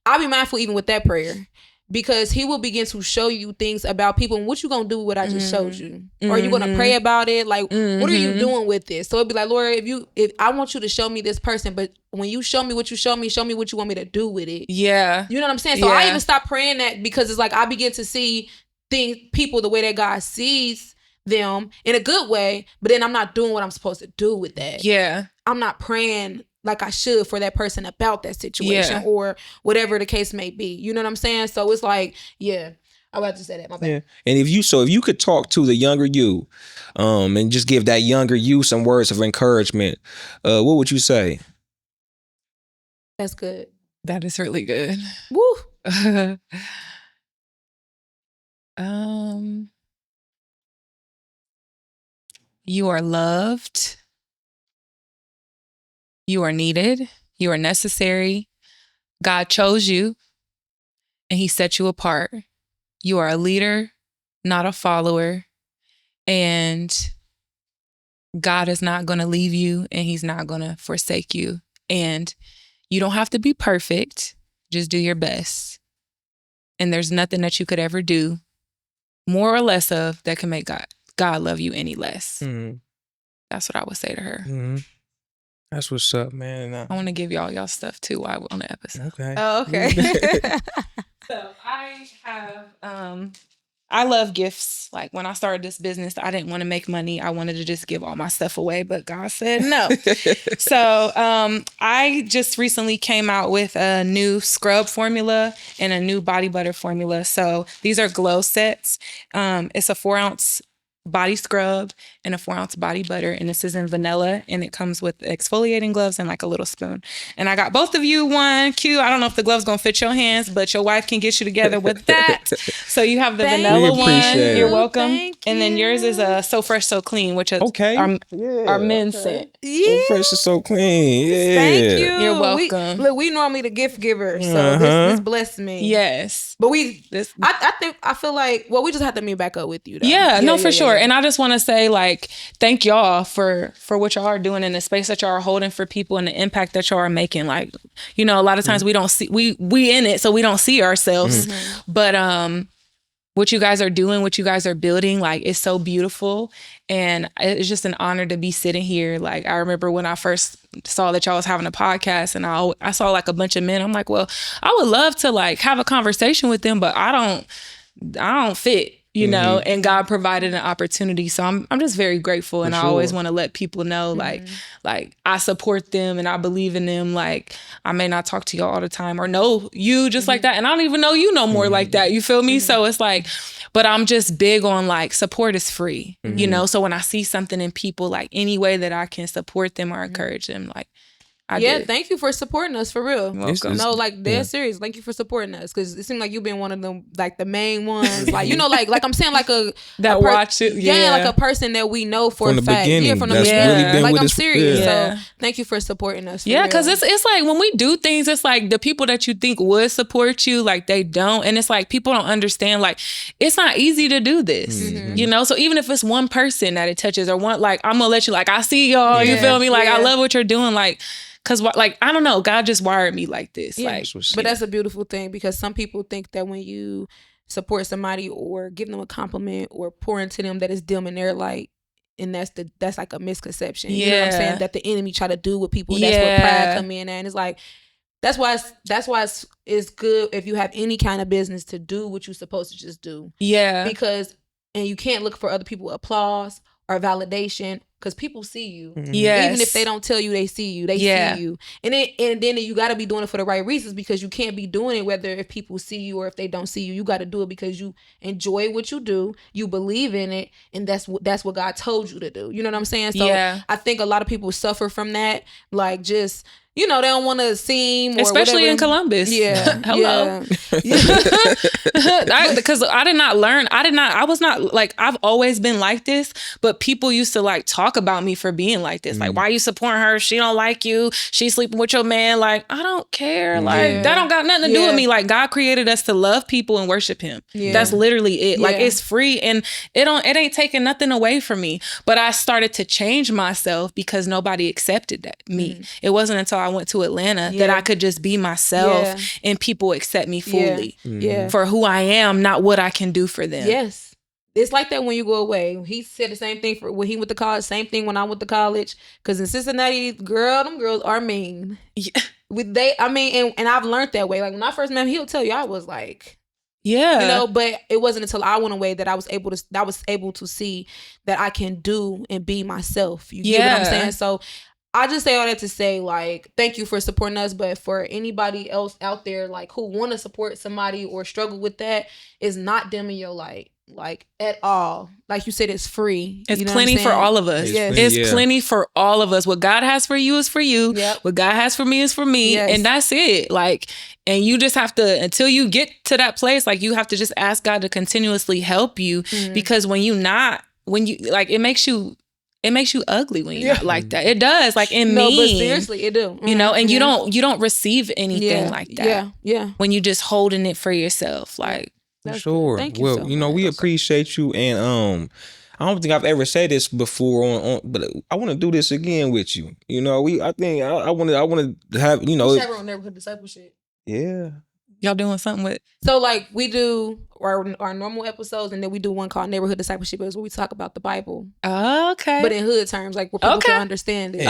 I'll be mindful even with that prayer, because He will begin to show you things about people and what you going to do with what I just showed you. Or are you going to pray about it? Like, what are you doing with this? So it'd be like, Lord, if I want you to show me this person, but when you show me what you show me what you want me to do with it. Yeah. You know what I'm saying? So I even stopped praying that, because it's like I begin to see people the way that God sees them in a good way, but then I'm not doing what I'm supposed to do with that. Yeah. I'm not praying like I should for that person about that situation or whatever the case may be. You know what I'm saying? So it's like, I would have to say that. My bad. Yeah. And if you could talk to the younger you, and just give that younger you some words of encouragement, what would you say? That's good. That is really good. Woo. You are loved. You are needed. You are necessary. God chose you and He set you apart. You are a leader, not a follower. And God is not going to leave you and He's not going to forsake you. And you don't have to be perfect. Just do your best. And there's nothing that you could ever do, more or less of, that can make God love you any less. That's what I would say to her. That's what's up, man. I want to give y'all stuff too while we're on the episode. Okay. Oh, okay. So I have, I love gifts. Like when I started this business, I didn't want to make money. I wanted to just give all my stuff away, but God said no. So I just recently came out with a new scrub formula and a new body butter formula. So these are glow sets. It's a 4-ounce body scrub and a 4-ounce body butter, and this is in vanilla, and it comes with exfoliating gloves and like a little spoon. And I got both of you one. Q, I don't know if the gloves gonna fit your hands, but your wife can get you together with that. So you have the vanilla one. You're welcome. And then yours is a So Fresh So Clean, which is our men's scent. So fresh and so clean. Yeah. Thank you. You're welcome. We normally the gift givers, so this blessed me. Yes. But I feel like, well, we just have to meet back up with you though. Yeah, for sure. And I just want to say, like, thank y'all for what y'all are doing in the space that y'all are holding for people and the impact that y'all are making. Like, you know, a lot of times we don't see, we in it, so we don't see ourselves. But what you guys are doing, what you guys are building, like, it's so beautiful. And it's just an honor to be sitting here. Like, I remember when I first saw that y'all was having a podcast, and I saw like a bunch of men. I'm like, well, I would love to like have a conversation with them, but I don't fit. You know, and God provided an opportunity. So I'm just very grateful. And I always want to let people know, like I support them and I believe in them. Like, I may not talk to y'all all the time or know you just like that. And I don't even know you no more like that. You feel me? So it's like, but I'm just big on like support is free, you know? So when I see something in people, like any way that I can support them or encourage them, like Thank you for supporting us for real. Welcome. No, like dead serious. Thank you for supporting us because it seemed like you've been one of them, like the main ones. Like like I'm saying, like watch it. Yeah, like a person that we know for from a the fact. beginning. Yeah, from the That's beginning. really been like with I'm us. serious. Yeah. So thank you for supporting us. Yeah, because it's like when we do things, it's like the people that you think would support you, like they don't, and it's like people don't understand. Like it's not easy to do this, you know. So even if it's one person that it touches or one, like I'm gonna let you, like I see y'all. You feel me? Like I love what you're doing. Like. Cause like I don't know, God just wired me like this. Yeah. Like, but that's a beautiful thing because some people think that when you support somebody or give them a compliment or pour into them, that it's dim in their light, and that's like a misconception. You know what I'm saying? That the enemy try to do with people. That's where pride come in, and it's like that's why it's good if you have any kind of business to do what you're supposed to just do. Yeah, because and you can't look for other people applause or validation. Because people see you. Yes. Even if they don't tell you they see you. They see you. And then you got to be doing it for the right reasons because you can't be doing it whether if people see you or if they don't see you. You got to do it because you enjoy what you do. You believe in it. And that's what God told you to do. You know what I'm saying? So I think a lot of people suffer from that. Like just... they don't want to seem, or especially whatever. In Columbus. Yeah, hello. Because I was not like I've always been like this, but people used to like talk about me for being like this. Like, why you supporting her? She don't like you. She's sleeping with your man. Like, I don't care. Like, that don't got nothing to do with me. Like, God created us to love people and worship Him. Yeah. That's literally it. Like, it's free, and it ain't taking nothing away from me. But I started to change myself because nobody accepted me. It wasn't until I went to Atlanta that I could just be myself and people accept me fully for who I am, not what I can do for them. Yes. It's like that when you go away. He said the same thing for when he went to college, same thing when I went to college. Because in Cincinnati, them girls are mean. Yeah. And I've learned that way. Like when I first met him, he'll tell you, I was like... Yeah. But it wasn't until I went away that I was able to see that I can do and be myself. You get what I'm saying? So I just say all that to say, like, thank you for supporting us. But for anybody else out there, like, who want to support somebody or struggle with that, is not dimming your light, like, at all. Like you said, it's free. It's plenty for all of us. It's plenty for all of us. What God has for you is for you. Yep. What God has for me is for me. Yes. And that's it. Like, and you just have to, until you get to that place, like, you have to just ask God to continuously help you. Because it makes you ugly when you're not like that. It does, like, in me. But seriously, it do. And you don't receive anything like that. Yeah. When you just holding it for yourself, like. For sure. Thank you so much. We appreciate you, and I don't think I've ever said this before but I want to do this again with you. I think I want to have We should have our neighborhood discipleship. Yeah. Y'all doing something with? So like we do our normal episodes, and then we do one called Neighborhood Discipleship, where we talk about the Bible. Oh, okay. But in hood terms, like where people can understand it. And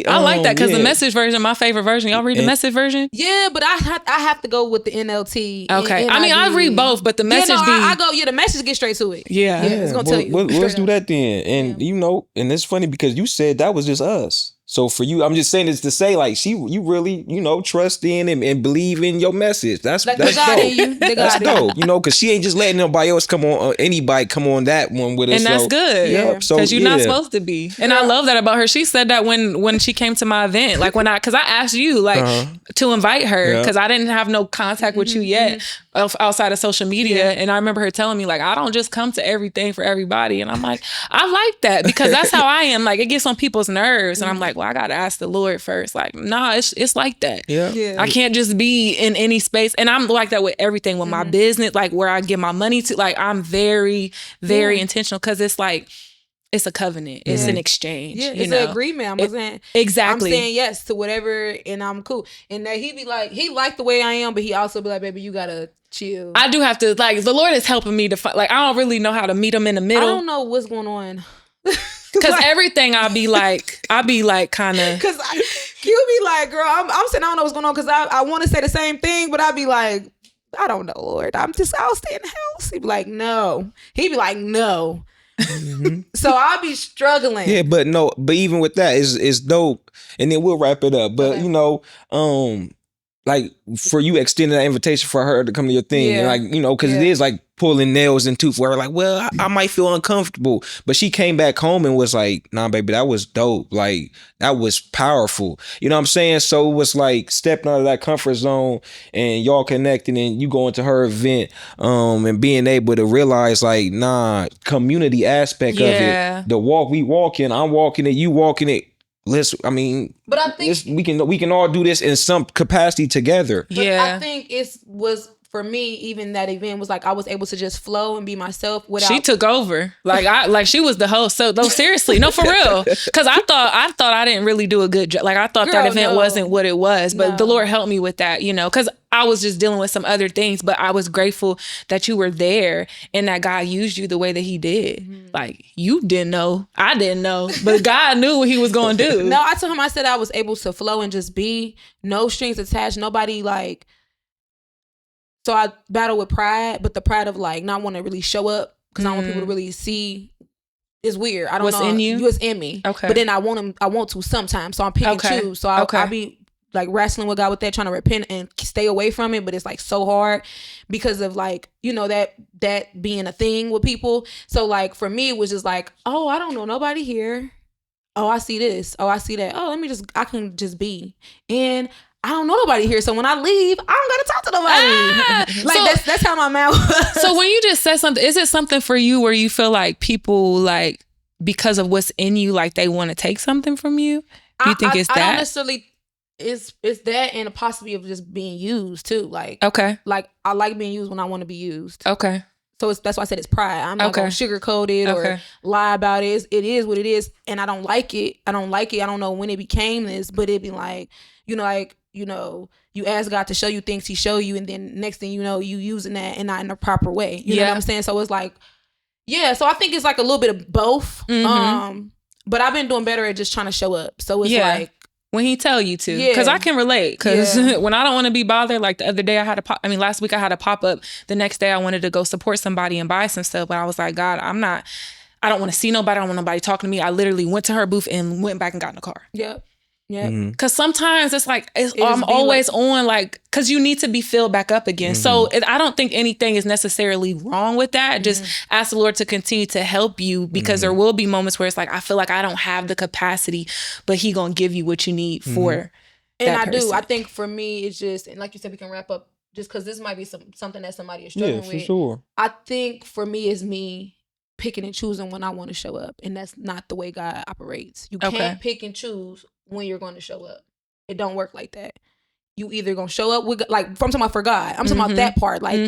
I like that because the Message version, my favorite version. Y'all read the Message version? Yeah, but I have to go with the NLT. Okay. I read both, but the Message. I go. Yeah, the Message get straight to it. Yeah. It's gonna tell you. Let's do that then. And and it's funny because you said that was just us. So for you, I'm just saying this to say, like, you really, trust in and believe in your message. That's dope. That's dope, because she ain't just letting anybody come on that one with us. And that's good. Yeah. Because you're not supposed to be. And I love that about her. She said that when she came to my event, like because I asked you to invite her because I didn't have no contact with you yet outside of social media. And I remember her telling me, like, I don't just come to everything for everybody. And I'm like, I like that because that's how I am. Like, it gets on people's nerves. And I'm like, well, I got to ask the Lord first. Like, nah, it's like that. Yeah. I can't just be in any space. And I'm like that with everything, with my business, like where I give my money to. Like, I'm very, very intentional because it's like, it's a covenant. It's an exchange. Yeah, it's an agreement. I'm saying exactly. I'm saying yes to whatever, and I'm cool. And that he be like, he liked the way I am, but he also be like, baby, you gotta chill. I do have to, like, the Lord is helping me to find, like, I don't really know how to meet him in the middle. I don't know what's going on. Because everything I'll be like kind of. Because you be like, girl, I'm saying I don't know what's going on because I want to say the same thing, but I'll be like, I don't know, Lord. I'll stay in the house. He'd be like, no. He'd be like, no. So I'll be struggling. Yeah, but even with that, it's dope. And then we'll wrap it up. But like for you extending that invitation for her to come to your thing, Yeah. and like, you know, because it is like pulling nails in tooth, where like, well, I might feel uncomfortable, but she came back home and was like, nah, baby, that was dope, like that was powerful, you know what I'm saying? So it was like stepping out of that comfort zone, and y'all connecting, and you going to her event, and being able to realize like, nah, community aspect of it, the walk we walking, I'm walking it, you walking it. I mean, but I think we can all do this in some capacity together. But I think it was, for me, even that event was like I was able to just flow and be myself without. She took over, like she was the host. So no, seriously, no, for real, because I thought I didn't really do a good job. Like I thought that event wasn't what it was, but the Lord helped me with that, you know, because I was just dealing with some other things. But I was grateful that you were there and that God used you the way that He did. Mm-hmm. Like you didn't know, I didn't know, but God knew what He was going to do. No, I told him, I said I was able to flow and just be, no strings attached, nobody like. So I battle with pride, but the pride of like not want to really show up because I don't want people to really see. It's weird. I don't know. What's in you? What's in me. Okay. But then I want to sometimes. So I'm pick and choose. So I'll be like wrestling with God with that, trying to repent and stay away from it. But it's like so hard because of like, you know, that being a thing with people. So like for me, it was just like, oh, I don't know nobody here. Oh, I see this. Oh, I see that. Oh, I can just be. And I don't know nobody here, so when I leave, I don't gotta talk to nobody. Like so, that's how my mouth was. So when you just said something, is it something for you where you feel like people, like, because of what's in you, like they want to take something from you? Do you think it's that? I don't necessarily. It's that and a possibility of just being used too. Like like I like being used when I want to be used. Okay. So that's why I said it's pride. I'm not gonna sugarcoat it or lie about it. It is what it is, and I don't like it. I don't know when it became this, but it'd be like, you know, you ask God to show you things, He show you, and then next thing you know, you using that and not in the proper way. You know what I'm saying? So it's like, so I think it's like a little bit of both. Mm-hmm. But I've been doing better at just trying to show up. So it's like when He tell you to, because I can relate. Because when I don't want to be bothered, like the other day last week I had a pop up. The next day I wanted to go support somebody and buy some stuff, but I was like, God, I don't want to see nobody. I don't want nobody talking to me. I literally went to her booth and went back and got in the car. Yep. Yeah. Because sometimes it's like, I'm always on, like, because you need to be filled back up again. So I don't think anything is necessarily wrong with that. Just ask the Lord to continue to help you, because there will be moments where it's like, I feel like I don't have the capacity, but He gonna give you what you need for that person. I think for me, it's just, and like you said, we can wrap up just because this might be something that somebody is struggling with. Yeah, for sure. I think for me, it's me picking and choosing when I want to show up. And that's not the way God operates. You can't pick and choose when you're going to show up. It don't work like that. You either going to show up with, like, I'm talking about for God. I'm talking about that part. Like,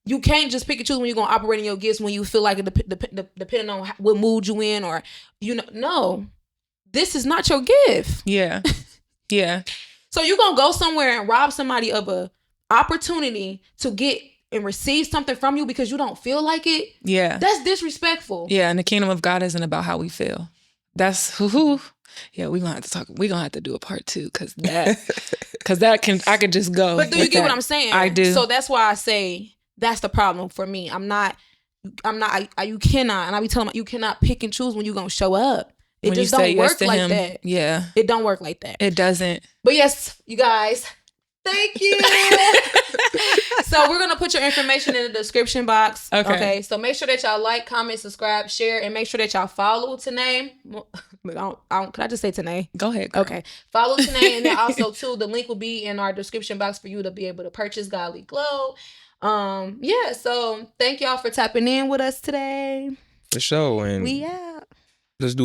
you can't just pick and choose when you're going to operate in your gifts when you feel like it depending on what mood you in, or, you know, no, this is not your gift. Yeah. Yeah. So you're going to go somewhere and rob somebody of a opportunity to get and receive something from you because you don't feel like it. Yeah. That's disrespectful. Yeah. And the kingdom of God isn't about how we feel. That's yeah, we're gonna have to do a part 2 because I could just go. But do you get what I'm saying? I do. So that's why I say that's the problem for me. You cannot, and I be telling you cannot pick and choose when you're gonna show up. It just don't work like that. Yeah. It don't work like that. It doesn't. But yes, you guys, thank you. So we're gonna put your information in the description box. Okay. So make sure that y'all like, comment, subscribe, share, and make sure that y'all follow Tanee. Can I just say Tanee? Go ahead. Girl. Okay. Follow Tanee, and then also too, the link will be in our description box for you to be able to purchase Godly Glow. So thank y'all for tapping in with us today. For sure. And we out. Let's do